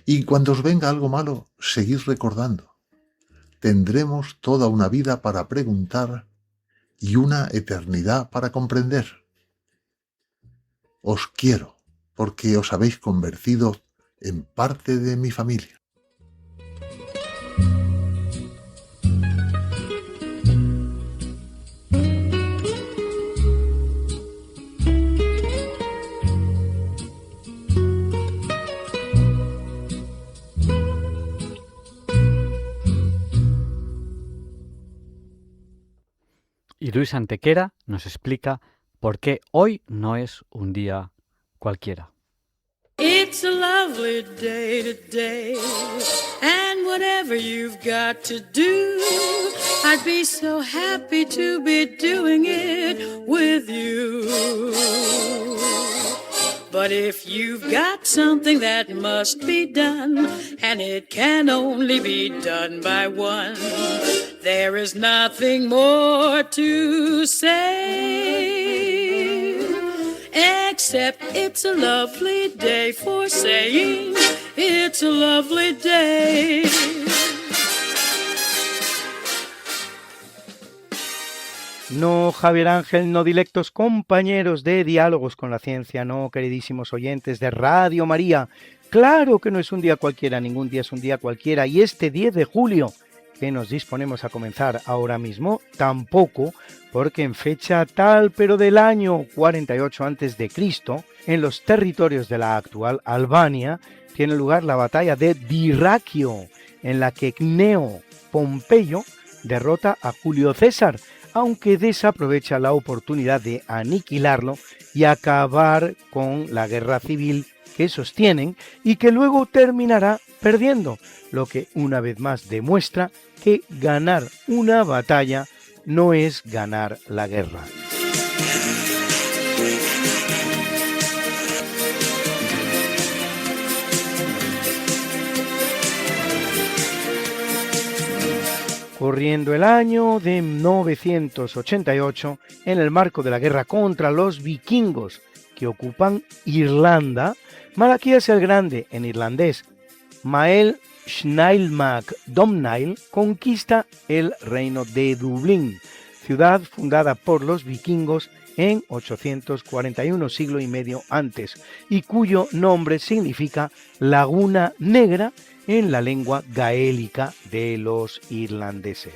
Y cuando os venga algo malo, seguid recordando. Tendremos toda una vida para preguntar y una eternidad para comprender. Os quiero. porque os habéis convertido en parte de mi familia. Y Luis Antequera nos explica por qué hoy no es un día cualquiera. It's a lovely day today, and whatever you've got to do, I'd be so happy to be doing it with you. But if you've got something that must be done, and it can only be done by one, there is nothing more to say, except it's a lovely day for saying it's a lovely day. No, Javier Ángel, no, dilectos compañeros de Diálogos con la Ciencia, no, queridísimos oyentes de Radio María. Claro que no es un día cualquiera, ningún día es un día cualquiera, y este 10 de julio que nos disponemos a comenzar ahora mismo, tampoco, porque en fecha tal pero del año 48 a.C., en los territorios de la actual Albania, tiene lugar la batalla de Dyrraquio, en la que Cneo Pompeyo derrota a Julio César, aunque desaprovecha la oportunidad de aniquilarlo y acabar con la guerra civil que sostienen y que luego terminará perdiendo, lo que una vez más demuestra que ganar una batalla no es ganar la guerra. Corriendo el año de 988, en el marco de la guerra contra los vikingos que ocupan Irlanda, Malaquías el Grande, en irlandés, Mael Shnailmac Domnail, conquista el reino de Dublín, ciudad fundada por los vikingos en 841, siglo y medio antes, y cuyo nombre significa Laguna Negra en la lengua gaélica de los irlandeses.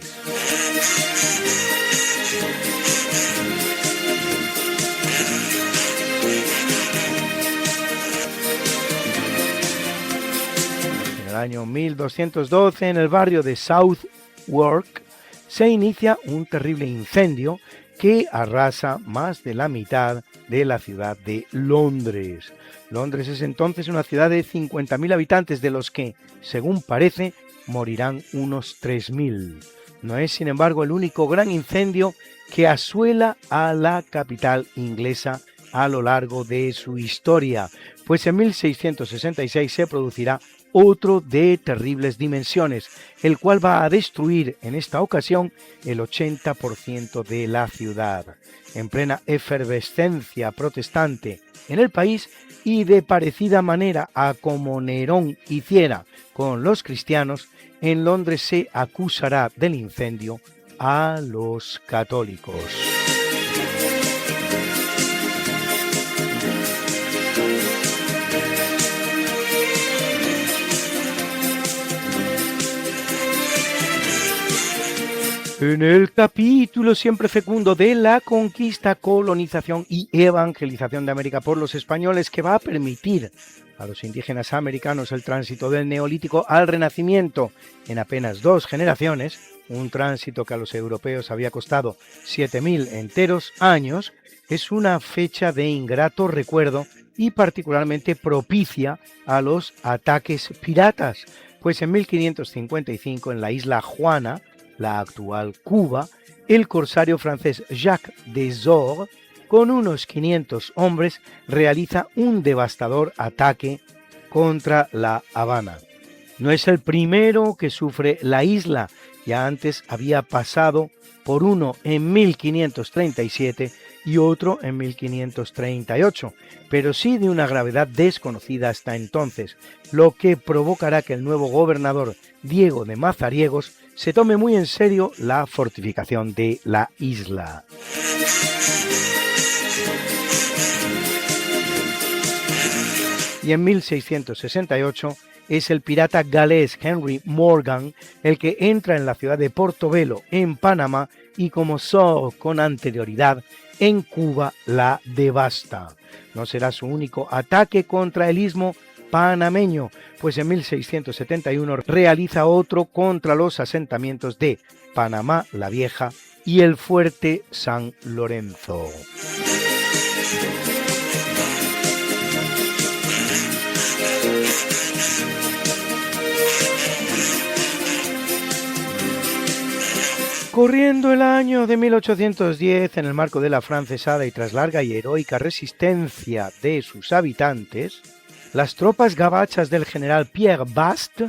En el año 1212, en el barrio de Southwark, se inicia un terrible incendio que arrasa más de la mitad de la ciudad de Londres. Londres es entonces una ciudad de 50.000 habitantes, de los que, según parece, morirán unos 3.000. No es, sin embargo, el único gran incendio que asuela a la capital inglesa a lo largo de su historia, pues en 1666 se producirá otro de terribles dimensiones, el cual va a destruir en esta ocasión el 80% de la ciudad. En plena efervescencia protestante en el país, y de parecida manera a como Nerón hiciera con los cristianos, en Londres se acusará del incendio a los católicos. En el capítulo siempre fecundo de la conquista, colonización y evangelización de América por los españoles, que va a permitir a los indígenas americanos el tránsito del Neolítico al Renacimiento en apenas 2 generaciones, un tránsito que a los europeos había costado 7.000 enteros años, es una fecha de ingrato recuerdo y particularmente propicia a los ataques piratas, pues en 1555 en la isla Juana, la actual Cuba, el corsario francés Jacques Desor, con unos 500 hombres, realiza un devastador ataque contra La Habana. No es el primero que sufre la isla, ya antes había pasado por uno en 1537 y otro en 1538, pero sí de una gravedad desconocida hasta entonces, lo que provocará que el nuevo gobernador Diego de Mazariegos se tome muy en serio la fortificación de la isla. y en 1668 es el pirata galés Henry Morgan el que entra en la ciudad de Portobelo, en Panamá, y como con anterioridad, en Cuba la devasta. No será su único ataque contra el istmo panameño, pues en 1671 realiza otro contra los asentamientos de Panamá la Vieja y el Fuerte San Lorenzo. Corriendo el año de 1810, en el marco de la francesada y tras larga y heroica resistencia de sus habitantes, las tropas gabachas del general Pierre Bast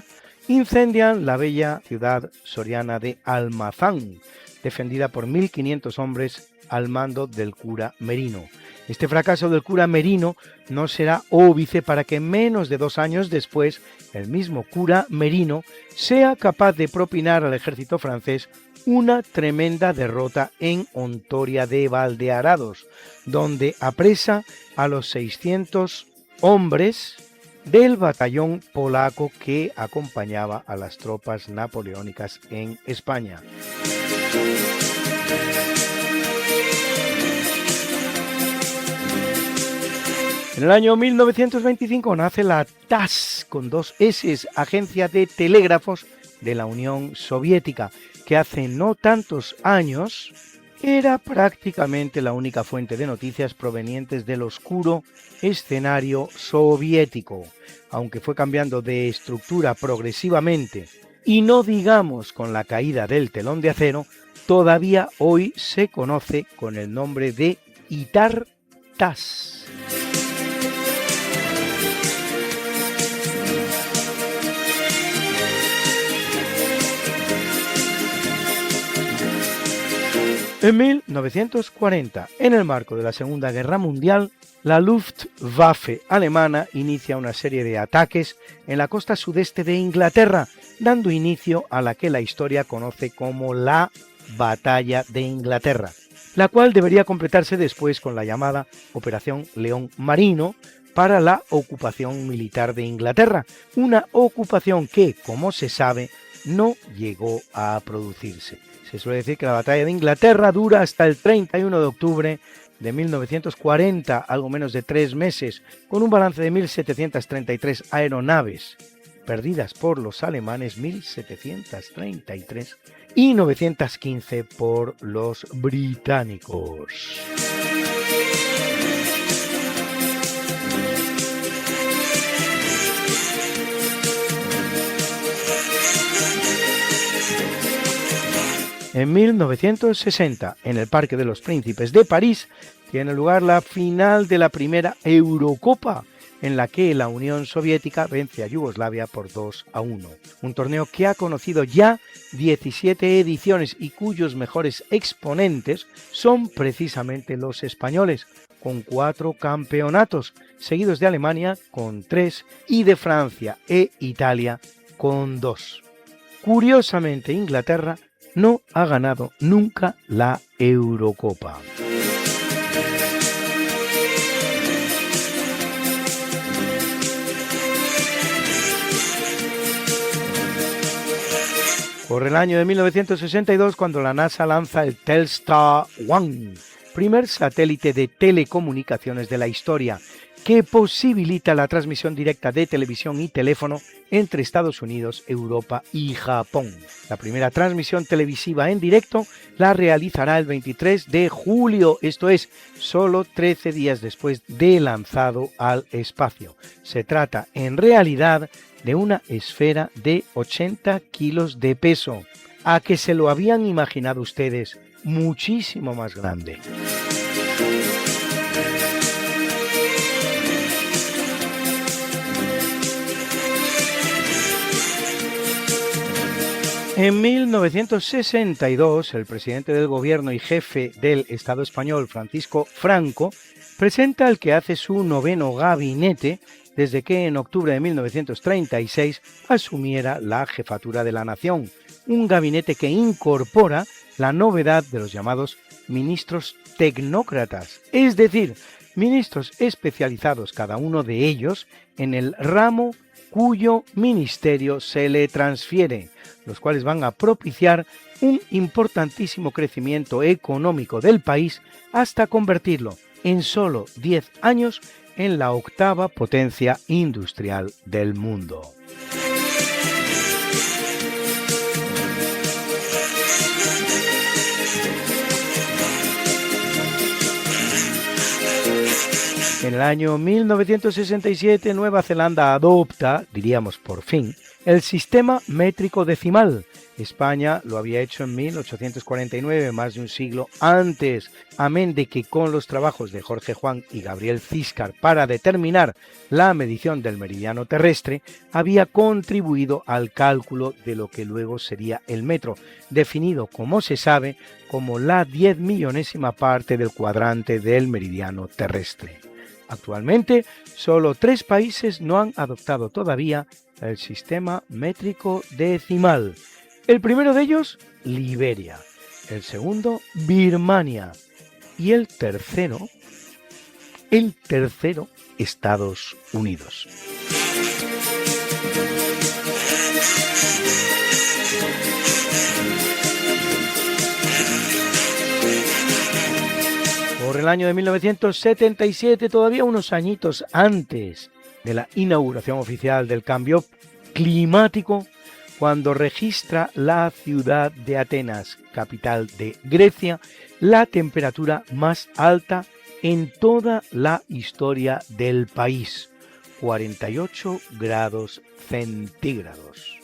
incendian la bella ciudad soriana de Almazán, defendida por 1.500 hombres al mando del cura Merino. Este fracaso del cura Merino no será óbice para que menos de 2 años después el mismo cura Merino sea capaz de propinar al ejército francés una tremenda derrota en Hontoria de Valdearados, donde apresa a los 600 hombres del batallón polaco que acompañaba a las tropas napoleónicas en España. En el año 1925 nace la TASS, con 2 S, Agencia de Telégrafos de la Unión Soviética, que hace no tantos años era prácticamente la única fuente de noticias provenientes del oscuro escenario soviético, aunque fue cambiando de estructura progresivamente, y no digamos con la caída del telón de acero, todavía hoy se conoce con el nombre de ITAR-TASS. En 1940, en el marco de la Segunda Guerra Mundial, la Luftwaffe alemana inicia una serie de ataques en la costa sudeste de Inglaterra, dando inicio a la que la historia conoce como la Batalla de Inglaterra, la cual debería completarse después con la llamada Operación León Marino para la ocupación militar de Inglaterra, una ocupación que, como se sabe, no llegó a producirse. Se suele decir que la batalla de Inglaterra dura hasta el 31 de octubre de 1940, algo menos de 3 meses, con un balance de 1.733 aeronaves, perdidas por los alemanes 1.733 y 915 por los británicos. En 1960, en el Parque de los Príncipes de París, tiene lugar la final de la primera Eurocopa, en la que la Unión Soviética vence a Yugoslavia por 2-1. Un torneo que ha conocido ya 17 ediciones y cuyos mejores exponentes son precisamente los españoles, con 4 campeonatos, seguidos de Alemania con 3 y de Francia e Italia con 2. Curiosamente, Inglaterra no ha ganado nunca la Eurocopa. Corre el año de 1962 cuando la NASA lanza el Telstar 1, primer satélite de telecomunicaciones de la historia, que posibilita la transmisión directa de televisión y teléfono entre Estados Unidos, Europa y Japón. La primera transmisión televisiva en directo la realizará el 23 de julio, esto es, solo 13 días después de lanzado al espacio. Se trata, en realidad, de una esfera de 80 kilos de peso. ¿A que se lo habían imaginado ustedes muchísimo más grande? En 1962, el presidente del gobierno y jefe del Estado español, Francisco Franco, presenta el que hace su 9º gabinete desde que en octubre de 1936 asumiera la jefatura de la nación, un gabinete que incorpora la novedad de los llamados ministros tecnócratas, es decir, ministros especializados cada uno de ellos en el ramo cuyo ministerio se le transfiere, los cuales van a propiciar un importantísimo crecimiento económico del país hasta convertirlo en solo 10 años en la 8ª potencia industrial del mundo. En el año 1967, Nueva Zelanda adopta, diríamos por fin, el sistema métrico decimal. España lo había hecho en 1849, más de un siglo antes, amén de que con los trabajos de Jorge Juan y Gabriel Ciscar para determinar la medición del meridiano terrestre, había contribuido al cálculo de lo que luego sería el metro, definido, como se sabe, como la 10.000.000ª parte del cuadrante del meridiano terrestre. Actualmente, solo 3 países no han adoptado todavía el sistema métrico decimal. El primero de ellos, Liberia. El segundo, Birmania. Y el tercero, Estados Unidos. Por el año de 1977, todavía unos añitos antes de la inauguración oficial del cambio climático, cuando registra la ciudad de Atenas, capital de Grecia, la temperatura más alta en toda la historia del país, 48 grados centígrados.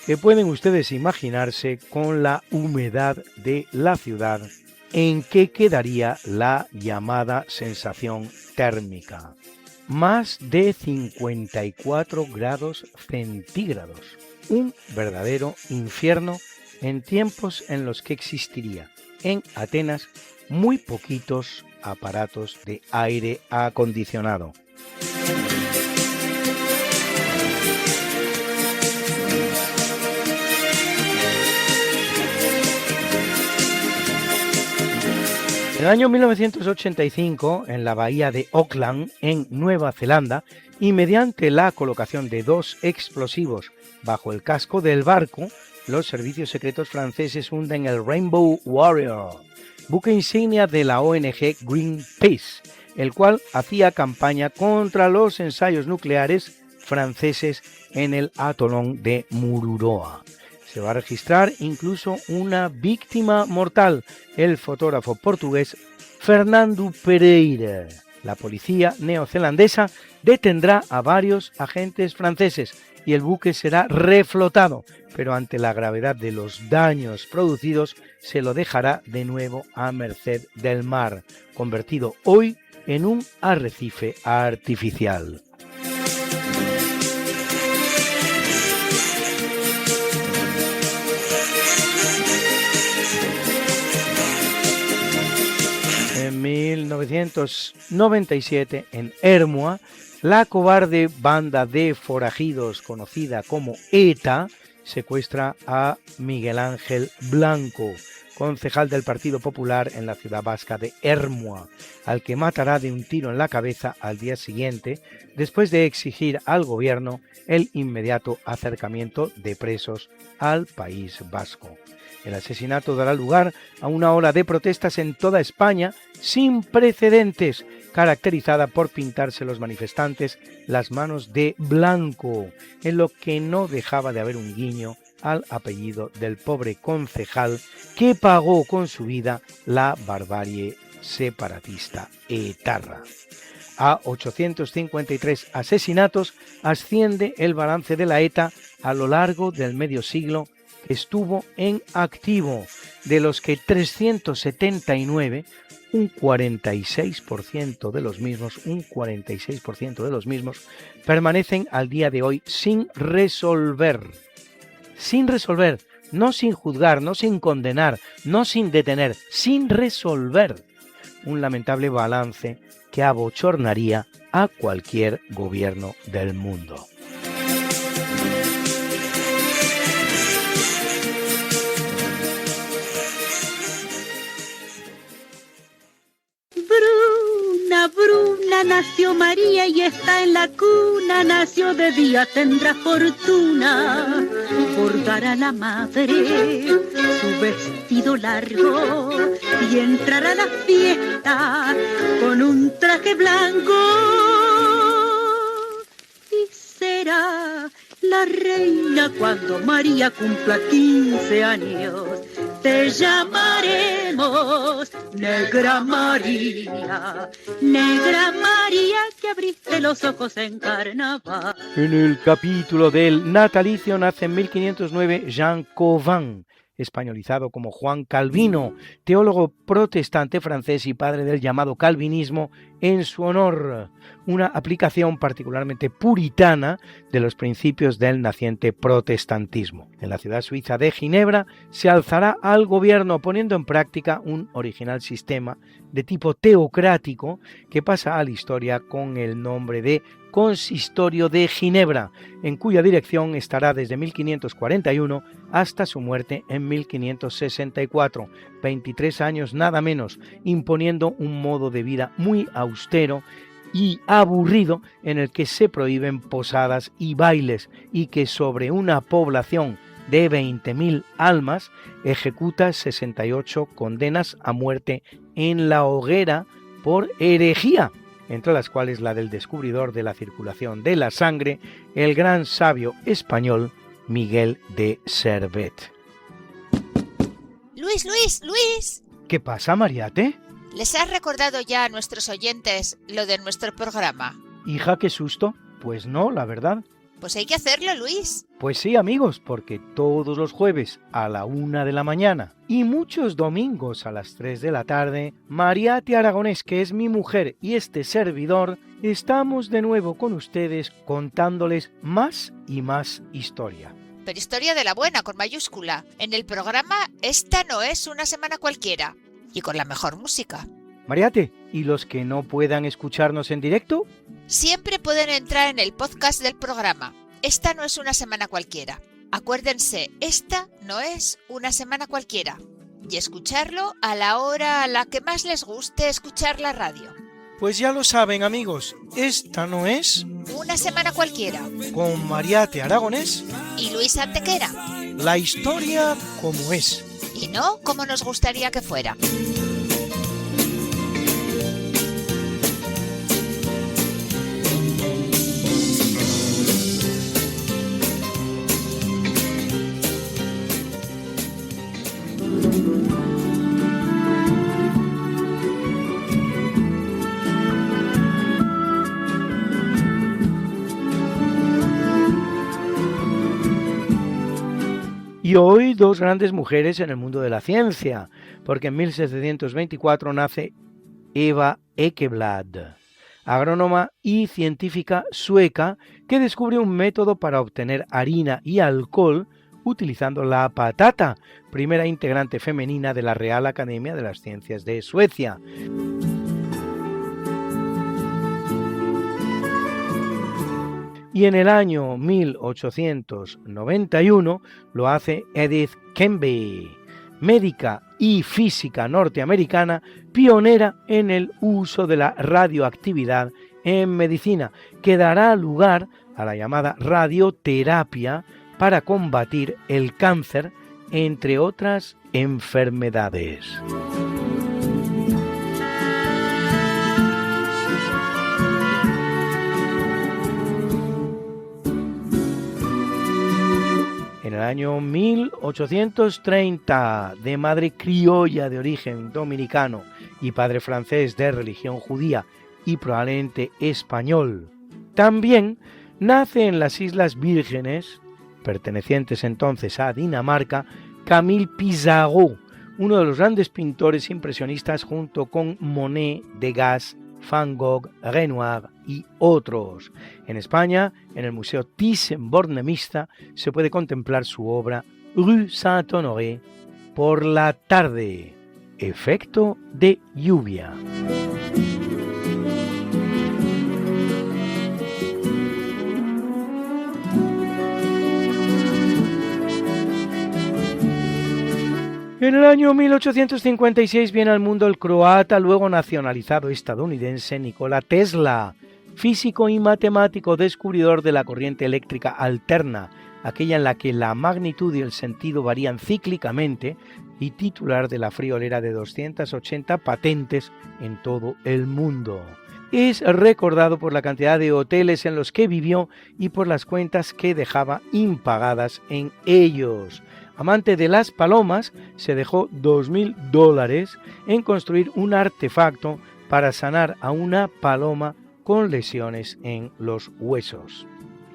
Que pueden ustedes imaginarse con la humedad de la ciudad en qué quedaría la llamada sensación térmica. Más de 54 grados centígrados. Un verdadero infierno en tiempos en los que existiría en Atenas muy poquitos aparatos de aire acondicionado. En el año 1985, en la bahía de Auckland, en Nueva Zelanda, y mediante la colocación de 2 explosivos bajo el casco del barco, los servicios secretos franceses hunden el Rainbow Warrior, buque insignia de la ONG Greenpeace, el cual hacía campaña contra los ensayos nucleares franceses en el atolón de Mururoa. Se va a registrar incluso una víctima mortal, el fotógrafo portugués Fernando Pereira. La policía neozelandesa detendrá a varios agentes franceses y el buque será reflotado, pero ante la gravedad de los daños producidos se lo dejará de nuevo a merced del mar, convertido hoy en un arrecife artificial. En 1997, en Ermua, la cobarde banda de forajidos conocida como ETA secuestra a Miguel Ángel Blanco, concejal del Partido Popular en la ciudad vasca de Ermua, al que matará de un tiro en la cabeza al día siguiente, después de exigir al gobierno el inmediato acercamiento de presos al País Vasco. El asesinato dará lugar a una ola de protestas en toda España sin precedentes, caracterizada por pintarse los manifestantes las manos de blanco, en lo que no dejaba de haber un guiño al apellido del pobre concejal que pagó con su vida la barbarie separatista etarra. A 853 asesinatos asciende el balance de la ETA a lo largo del medio siglo que estuvo en activo, de los que 379, un 46% de los mismos, permanecen al día de hoy sin resolver, no sin juzgar, no sin condenar, no sin detener, sin resolver. Un lamentable balance que abochornaría a cualquier gobierno del mundo. Bruna, Bruna. nació María y está en la cuna, nació de día, tendrá fortuna. Bordará la madre su vestido largo y entrará a la fiesta con un traje blanco y será la reina cuando María cumpla 15 años. Te llamaremos Negra María, Negra María que abriste los ojos en carnaval. En el capítulo del natalicio nace en 1509 Jean Calvin, españolizado como Juan Calvino, teólogo protestante francés y padre del llamado calvinismo en su honor, una aplicación particularmente puritana de los principios del naciente protestantismo. En la ciudad suiza de Ginebra se alzará al gobierno poniendo en práctica un original sistema de tipo teocrático que pasa a la historia con el nombre de Consistorio de Ginebra, en cuya dirección estará desde 1541 hasta su muerte en 1564, 23 años nada menos, imponiendo un modo de vida muy austero y aburrido en el que se prohíben posadas y bailes y que sobre una población de 20.000 almas ejecuta 68 condenas a muerte en la hoguera por herejía, entre las cuales la del descubridor de la circulación de la sangre, el gran sabio español Miguel de Servet. Luis. ¿Qué pasa, Mariate? ¿Les has recordado ya a nuestros oyentes lo de nuestro programa? Hija, qué susto. Pues no, la verdad. Pues hay que hacerlo, Luis. Pues sí, amigos, porque todos los jueves a la 1 de la mañana y muchos domingos a las 3 de la tarde, Mariate Aragonés, que es mi mujer y este servidor, estamos de nuevo con ustedes contándoles más y más historia. Pero historia de la buena, con mayúscula. En el programa Esta no es una semana cualquiera. Y con la mejor música. Mariate, ¿y los que no puedan escucharnos en directo? Siempre pueden entrar en el podcast del programa. Esta no es una semana cualquiera. Acuérdense, esta no es una semana cualquiera. Y escucharlo a la hora a la que más les guste escuchar la radio. Pues ya lo saben, amigos, esta no es una semana cualquiera. Con Mariate Aragonés y Luis Antequera. La historia como es. Y no como nos gustaría que fuera. Y hoy dos grandes mujeres en el mundo de la ciencia, porque en 1724 nace Eva Ekeblad, agrónoma y científica sueca que descubre un método para obtener harina y alcohol utilizando la patata, primera integrante femenina de la Real Academia de las Ciencias de Suecia. Y en el año 1891 lo hace Edith Kemby, médica y física norteamericana, pionera en el uso de la radioactividad en medicina, que dará lugar a la llamada radioterapia para combatir el cáncer, entre otras enfermedades. En el año 1830, de madre criolla de origen dominicano y padre francés de religión judía y probablemente español, también nace en las Islas Vírgenes, pertenecientes entonces a Dinamarca, Camille Pissarro, uno de los grandes pintores impresionistas junto con Monet, Degas, Van Gogh, Renoir y otros. En España, en el Museo Thyssen-Bornemisza, se puede contemplar su obra Rue Saint-Honoré, Por la tarde, efecto de lluvia. En el año 1856 viene al mundo el croata, luego nacionalizado estadounidense Nikola Tesla, físico y matemático descubridor de la corriente eléctrica alterna, aquella en la que la magnitud y el sentido varían cíclicamente, y titular de la friolera de 280 patentes en todo el mundo. Es recordado por la cantidad de hoteles en los que vivió y por las cuentas que dejaba impagadas en ellos. Amante de las palomas, se dejó $2.000 en construir un artefacto para sanar a una paloma con lesiones en los huesos.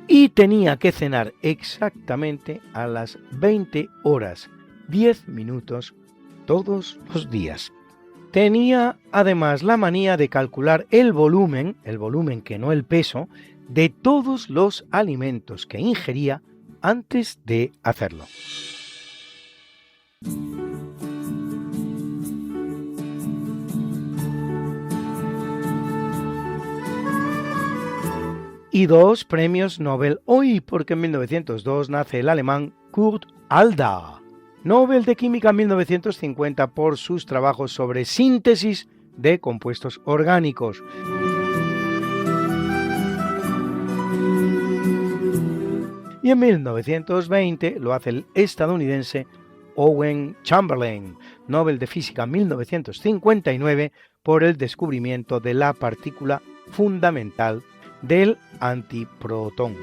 Y tenía que cenar exactamente a las 20 horas, 10 minutos todos los días. Tenía además la manía de calcular el volumen que no el peso, de todos los alimentos que ingería antes de hacerlo. Y 2 premios Nobel hoy, porque en 1902 nace el alemán Kurt Alda, Nobel de Química en 1950 por sus trabajos sobre síntesis de compuestos orgánicos. Y en 1920 lo hace el estadounidense Owen Chamberlain, Nobel de Física en 1959 por el descubrimiento de la partícula fundamental del antiprotón.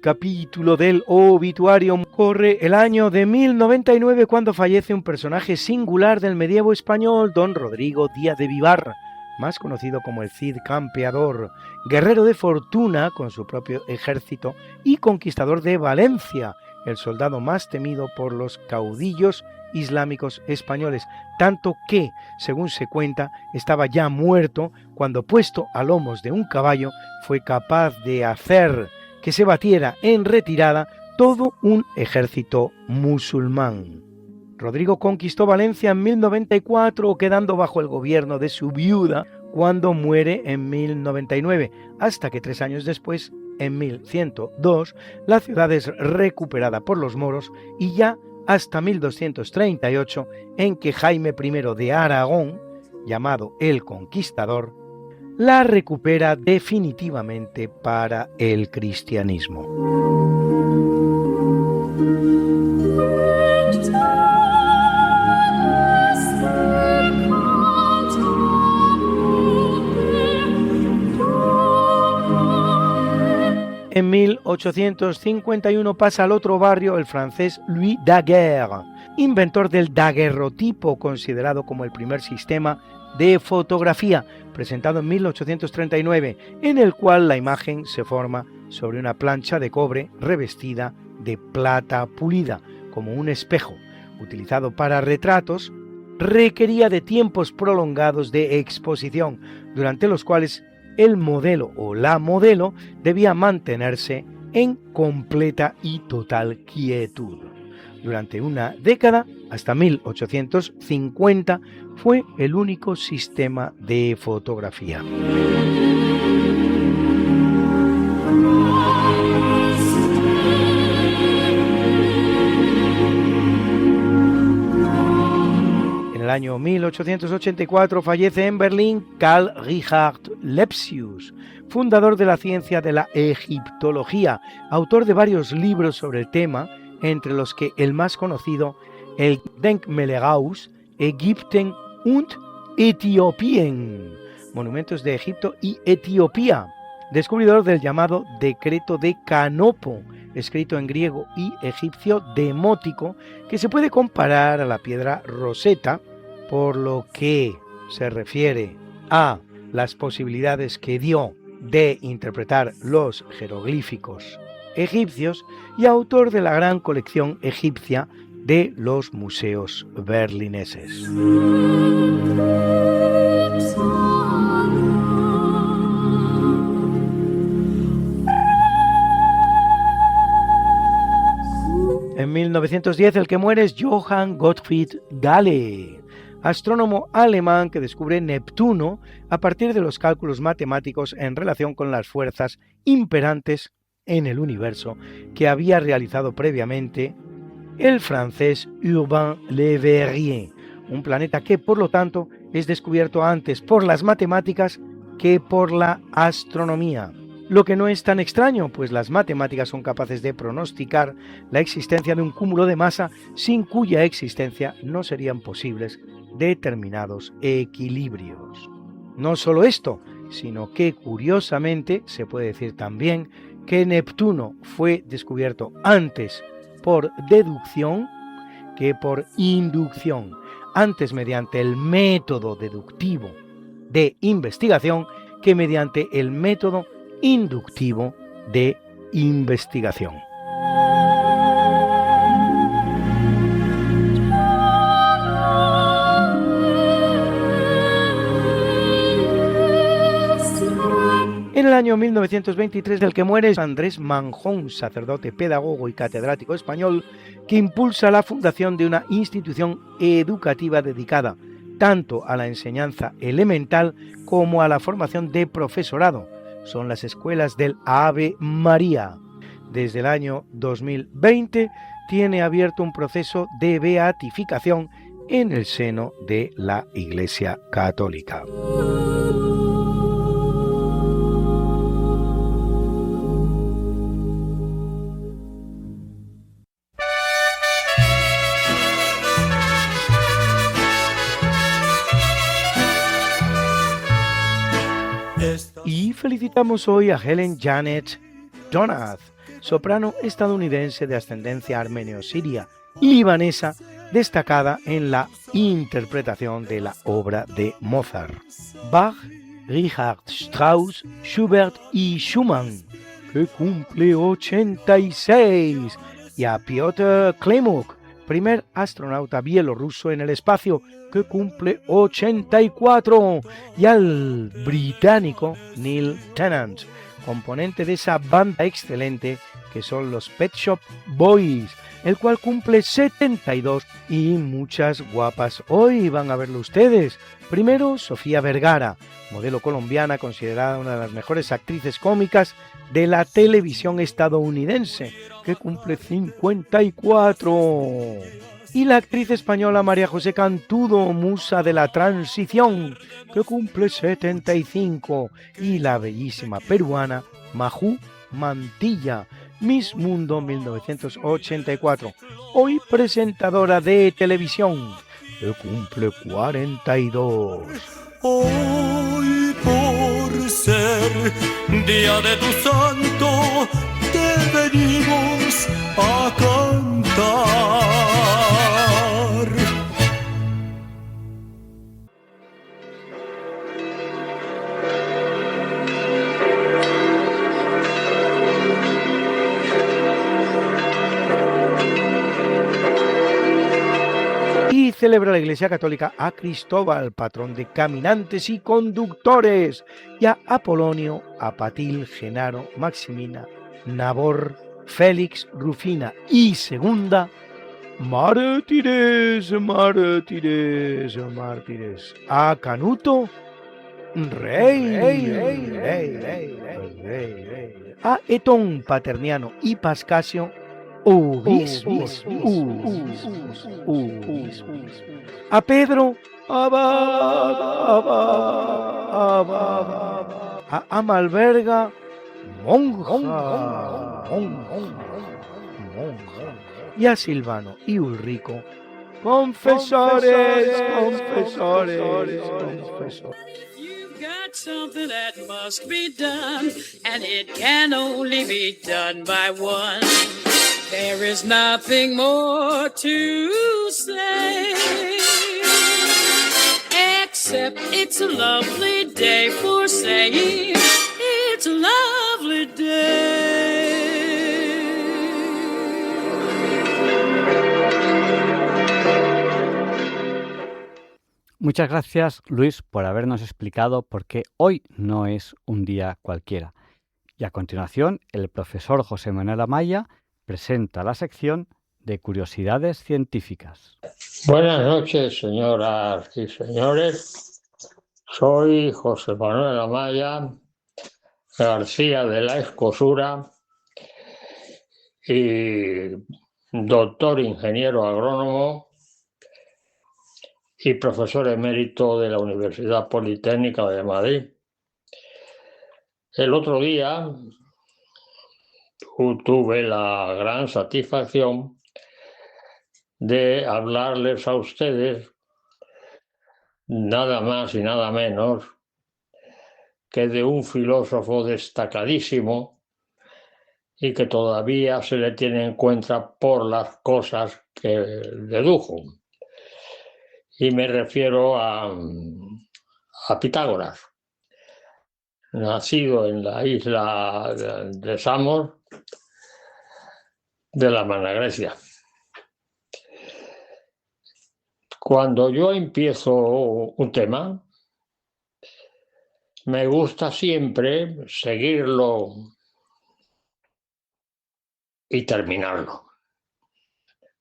Capítulo del obituario corre el año de 1099 cuando fallece un personaje singular del medievo español, don Rodrigo Díaz de Vivar, más conocido como el Cid Campeador, guerrero de fortuna con su propio ejército y conquistador de Valencia, el soldado más temido por los caudillos islámicos españoles, tanto que, según se cuenta, estaba ya muerto cuando, puesto a lomos de un caballo, fue capaz de hacer que se batiera en retirada todo un ejército musulmán. Rodrigo conquistó Valencia en 1094, quedando bajo el gobierno de su viuda cuando muere en 1099, hasta que 3 años después, en 1102, la ciudad es recuperada por los moros y ya hasta 1238, en que Jaime I de Aragón, llamado el Conquistador, la recupera definitivamente para el cristianismo. En 1851 pasa al otro barrio el francés Louis Daguerre, inventor del daguerrotipo, considerado como el primer sistema de fotografía, presentado en 1839, en el cual la imagen se forma sobre una plancha de cobre revestida de plata pulida, como un espejo. Utilizado para retratos, requería de tiempos prolongados de exposición, durante los cuales el modelo o la modelo debía mantenerse en completa y total quietud. Durante una década, hasta 1850, fue el único sistema de fotografía. En el año 1884 fallece en Berlín Karl Richard Lepsius, fundador de la ciencia de la egiptología, autor de varios libros sobre el tema, entre los que el más conocido, el Denkmäler aus Ägypten und Äthiopien, monumentos de Egipto y Etiopía, descubridor del llamado Decreto de Canopo, escrito en griego y egipcio demótico, que se puede comparar a la piedra Rosetta, por lo que se refiere a las posibilidades que dio de interpretar los jeroglíficos egipcios, y autor de la gran colección egipcia de los museos berlineses. En 1910 el que muere es Johann Gottfried Galle, astrónomo alemán que descubre Neptuno a partir de los cálculos matemáticos en relación con las fuerzas imperantes en el universo que había realizado previamente el francés Urbain Le Verrier, un planeta que por lo tanto es descubierto antes por las matemáticas que por la astronomía. Lo que no es tan extraño, pues las matemáticas son capaces de pronosticar la existencia de un cúmulo de masa sin cuya existencia no serían posibles determinados equilibrios. No solo esto, sino que curiosamente se puede decir también que Neptuno fue descubierto antes por deducción que por inducción, antes mediante el método deductivo de investigación que mediante el método inductivo de investigación. En el año 1923 el que muere es Andrés Manjón, sacerdote, pedagogo y catedrático español, que impulsa la fundación de una institución educativa dedicada tanto a la enseñanza elemental como a la formación de profesorado. Son las escuelas del Ave María. Desde el año 2020 tiene abierto un proceso de beatificación en el seno de la Iglesia Católica. Y felicitamos hoy a Helen Janet Donath, soprano estadounidense de ascendencia armenio-siria y libanesa, destacada en la interpretación de la obra de Mozart, Bach, Richard Strauss, Schubert y Schumann, que cumple 86, y a Piotr Klemuk, primer astronauta bielorruso en el espacio, que cumple 84, y al británico Neil Tennant, componente de esa banda excelente que son los Pet Shop Boys, el cual cumple 72, y muchas guapas hoy van a verlo ustedes. Primero, Sofía Vergara, modelo colombiana considerada una de las mejores actrices cómicas de la televisión estadounidense, que cumple 54. Y la actriz española María José Cantudo, musa de la transición, que cumple 75. Y la bellísima peruana Majú Mantilla, Miss Mundo 1984, hoy presentadora de televisión, que cumple 42. Hoy por ser día de tu santo te venimos a cantar. Y celebra la Iglesia Católica a Cristóbal, patrón de caminantes y conductores, y a Apolonio, Apatil, Genaro, Maximina, Nabor, Félix, Rufina y Segunda, mártires, mártires, mártires, a Canuto, rey, a Etón, Paterniano y Pascasio, A Pedro, a Malverga, monja. Y a Silvano y Ulrico, confesores. You've got something that must be done, and it can only be done by one. There is nothing more to say, except it's a lovely day for saying it's a lovely day. Muchas gracias, Luis, por habernos explicado por qué hoy no es un día cualquiera. Y a continuación, el profesor José Manuel Amaya presenta la sección de curiosidades científicas. Buenas noches, señoras y señores. Soy José Manuel Amaya García de la Escosura y doctor ingeniero agrónomo y profesor emérito de la Universidad Politécnica de Madrid. El otro día tuve la gran satisfacción de hablarles a ustedes nada más y nada menos que de un filósofo destacadísimo y que todavía se le tiene en cuenta por las cosas que dedujo. Y me refiero a Pitágoras, nacido en la isla de Samos, de la Magna Grecia. Cuando yo empiezo un tema, me gusta siempre seguirlo y terminarlo.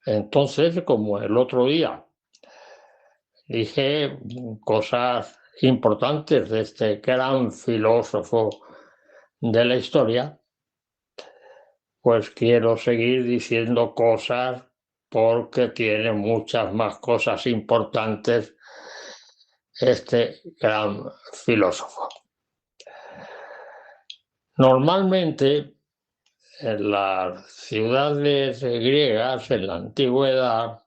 Entonces, como el otro día dije cosas importantes de este gran filósofo de la historia, pues quiero seguir diciendo cosas porque tiene muchas más cosas importantes este gran filósofo. Normalmente en las ciudades griegas en la antigüedad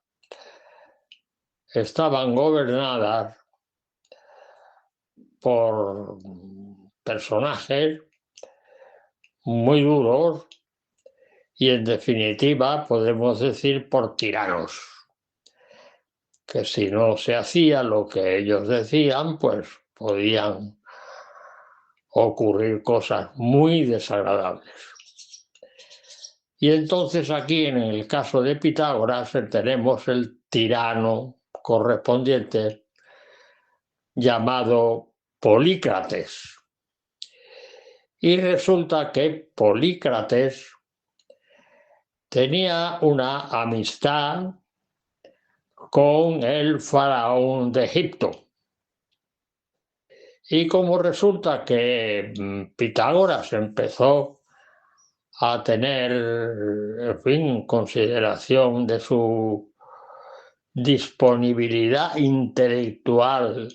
estaban gobernadas por personajes muy duros y, en definitiva, podemos decir por tiranos, que si no se hacía lo que ellos decían, pues podían ocurrir cosas muy desagradables. Y entonces aquí, en el caso de Pitágoras, tenemos el tirano correspondiente llamado Polícrates. Y resulta que Polícrates tenía una amistad con el faraón de Egipto. Y como resulta que Pitágoras empezó a tener, en fin, consideración de su disponibilidad intelectual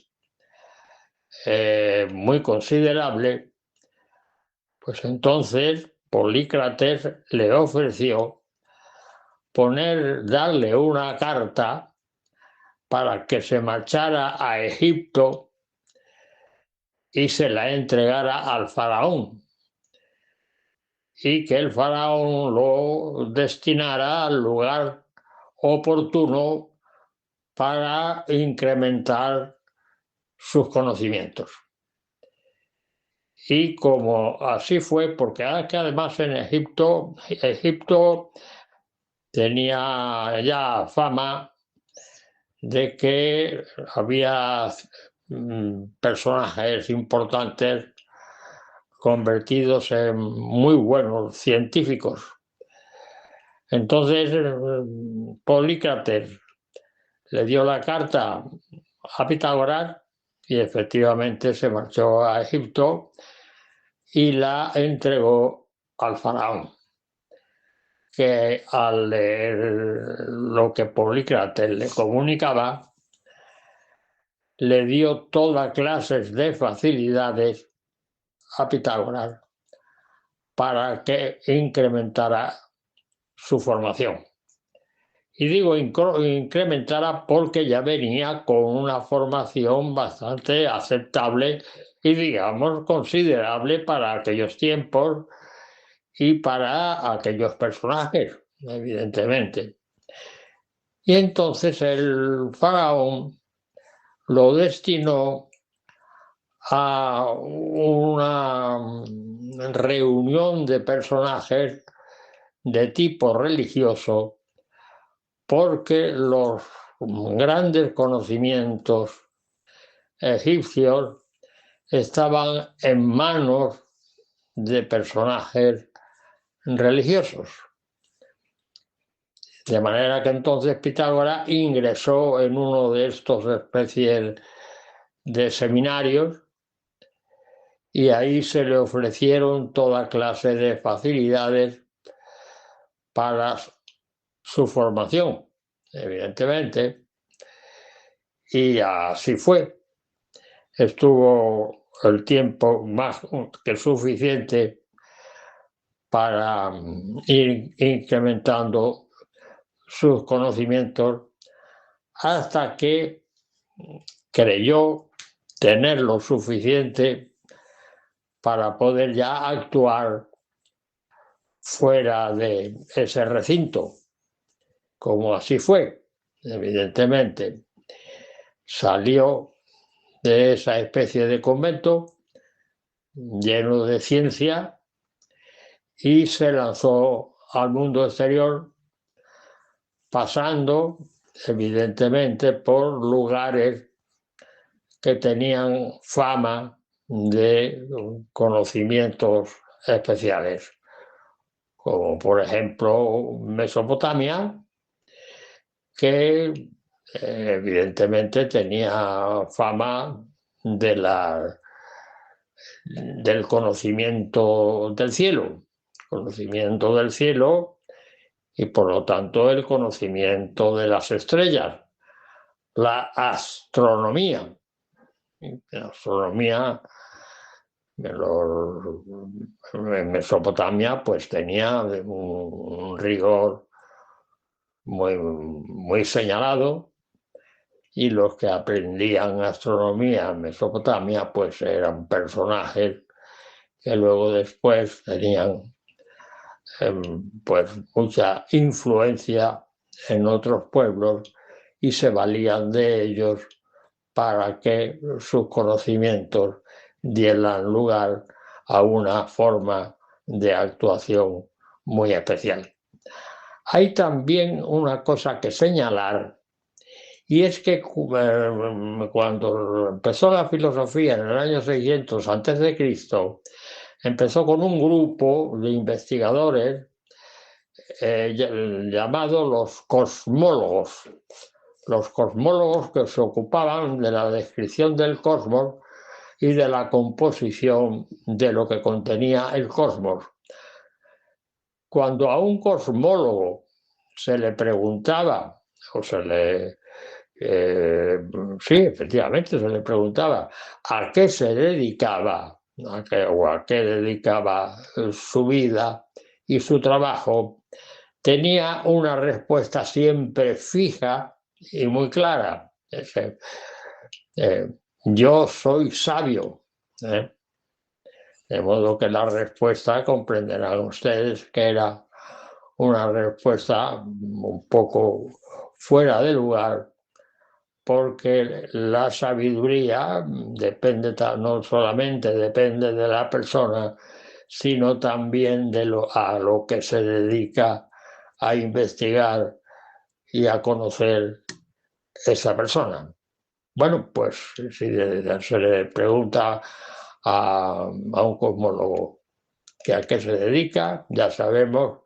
muy considerable, pues entonces Polícrates le ofreció darle una carta para que se marchara a Egipto y se la entregara al faraón, y que el faraón lo destinara al lugar oportuno para incrementar sus conocimientos. Y como así fue, porque además en Egipto tenía ya fama de que había personajes importantes convertidos en muy buenos científicos. Entonces Polícrates le dio la carta a Pitágoras y efectivamente se marchó a Egipto y la entregó al faraón, que al leer lo que Polícrates le comunicaba, le dio toda clases de facilidades a Pitágoras para que incrementara su formación. Y digo incrementara porque ya venía con una formación bastante aceptable y, digamos, considerable para aquellos tiempos y para aquellos personajes, evidentemente. Y entonces el faraón lo destinó a una reunión de personajes de tipo religioso, porque los grandes conocimientos egipcios estaban en manos de personajes religiosos. De manera que entonces Pitágoras ingresó en uno de estos especies de seminarios y ahí se le ofrecieron toda clase de facilidades para su formación, evidentemente, y así fue. Estuvo el tiempo más que suficiente para ir incrementando sus conocimientos hasta que creyó tener lo suficiente para poder ya actuar fuera de ese recinto, como así fue, evidentemente. Salió de esa especie de convento lleno de ciencia y se lanzó al mundo exterior, pasando evidentemente por lugares que tenían fama de conocimientos especiales, como por ejemplo Mesopotamia, que evidentemente tenía fama del conocimiento del cielo y por lo tanto el conocimiento de las estrellas, la astronomía. La astronomía en Mesopotamia pues tenía un rigor muy señalado, y los que aprendían astronomía en Mesopotamia pues eran personajes que luego después tenían pues mucha influencia en otros pueblos y se valían de ellos para que sus conocimientos dieran lugar a una forma de actuación muy especial. Hay también una cosa que señalar, y es que cuando empezó la filosofía en el año 600 a.C., empezó con un grupo de investigadores llamados los cosmólogos. Los cosmólogos que se ocupaban de la descripción del cosmos y de la composición de lo que contenía el cosmos. Cuando a un cosmólogo se le preguntaba, efectivamente se le preguntaba a qué se dedicaba, a qué dedicaba su vida y su trabajo, tenía una respuesta siempre fija y muy clara. Yo soy sabio. De modo que la respuesta, comprenderán ustedes que era una respuesta un poco fuera de lugar, porque la sabiduría no solamente depende de la persona, sino también a lo que se dedica a investigar y a conocer esa persona. Bueno, pues si se le pregunta a un cosmólogo que a qué se dedica, ya sabemos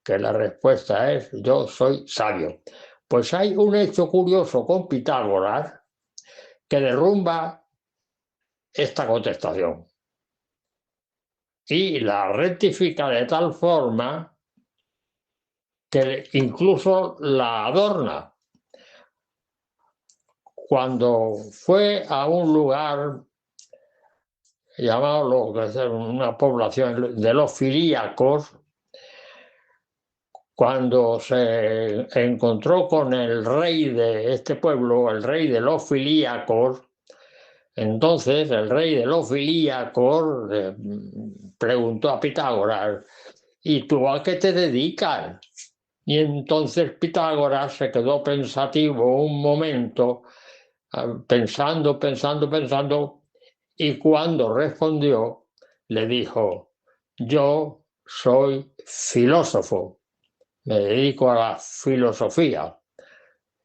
que la respuesta es: yo soy sabio. Pues hay un hecho curioso con Pitágoras que derrumba esta contestación y la rectifica de tal forma que incluso la adorna. Cuando fue a un lugar llamado una población de los filíacos, cuando se encontró con el rey de este pueblo, el rey de los filíacos, entonces el rey de los filíacos preguntó a Pitágoras: ¿y tú a qué te dedicas? Y entonces Pitágoras se quedó pensativo un momento, pensando, y cuando respondió le dijo: yo soy filósofo, me dedico a la filosofía,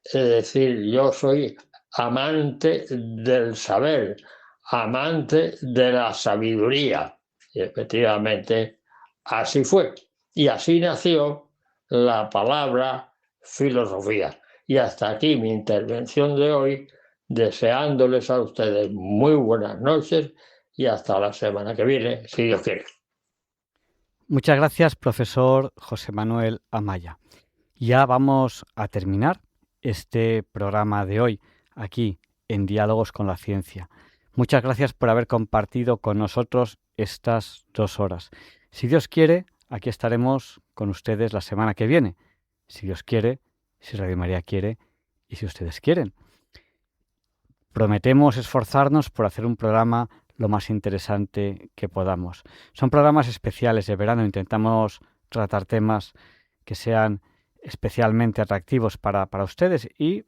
es decir, yo soy amante del saber, amante de la sabiduría. Y efectivamente así fue, y así nació la palabra filosofía. Y hasta aquí mi intervención de hoy, deseándoles a ustedes muy buenas noches y hasta la semana que viene, si Dios quiere. Muchas gracias, profesor José Manuel Amaya. Ya vamos a terminar este programa de hoy aquí en Diálogos con la Ciencia. Muchas gracias por haber compartido con nosotros estas 2 horas. Si Dios quiere, aquí estaremos con ustedes la semana que viene. Si Dios quiere, si Radio María quiere y si ustedes quieren. Prometemos esforzarnos por hacer un programa lo más interesante que podamos. Son programas especiales de verano. Intentamos tratar temas que sean especialmente atractivos para ustedes y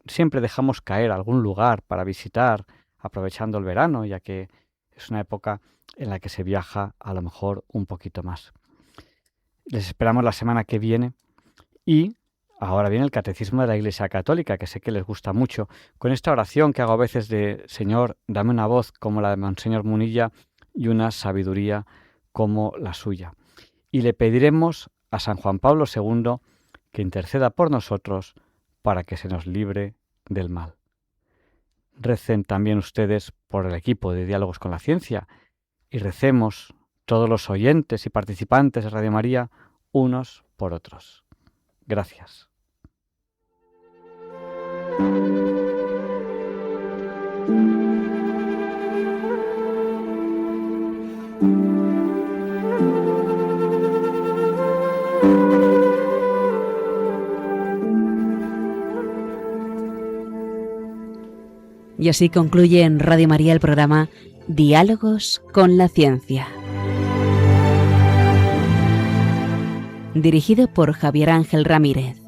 siempre dejamos caer algún lugar para visitar aprovechando el verano, ya que es una época en la que se viaja a lo mejor un poquito más. Les esperamos la semana que viene y ahora viene el Catecismo de la Iglesia Católica, que sé que les gusta mucho, con esta oración que hago a veces de Señor, dame una voz como la de Monseñor Munilla y una sabiduría como la suya. Y le pediremos a San Juan Pablo II que interceda por nosotros para que se nos libre del mal. Recen también ustedes por el equipo de Diálogos con la Ciencia y recemos todos los oyentes y participantes de Radio María unos por otros. Gracias. Y así concluye en Radio María el programa Diálogos con la Ciencia, dirigido por Javier Ángel Ramírez.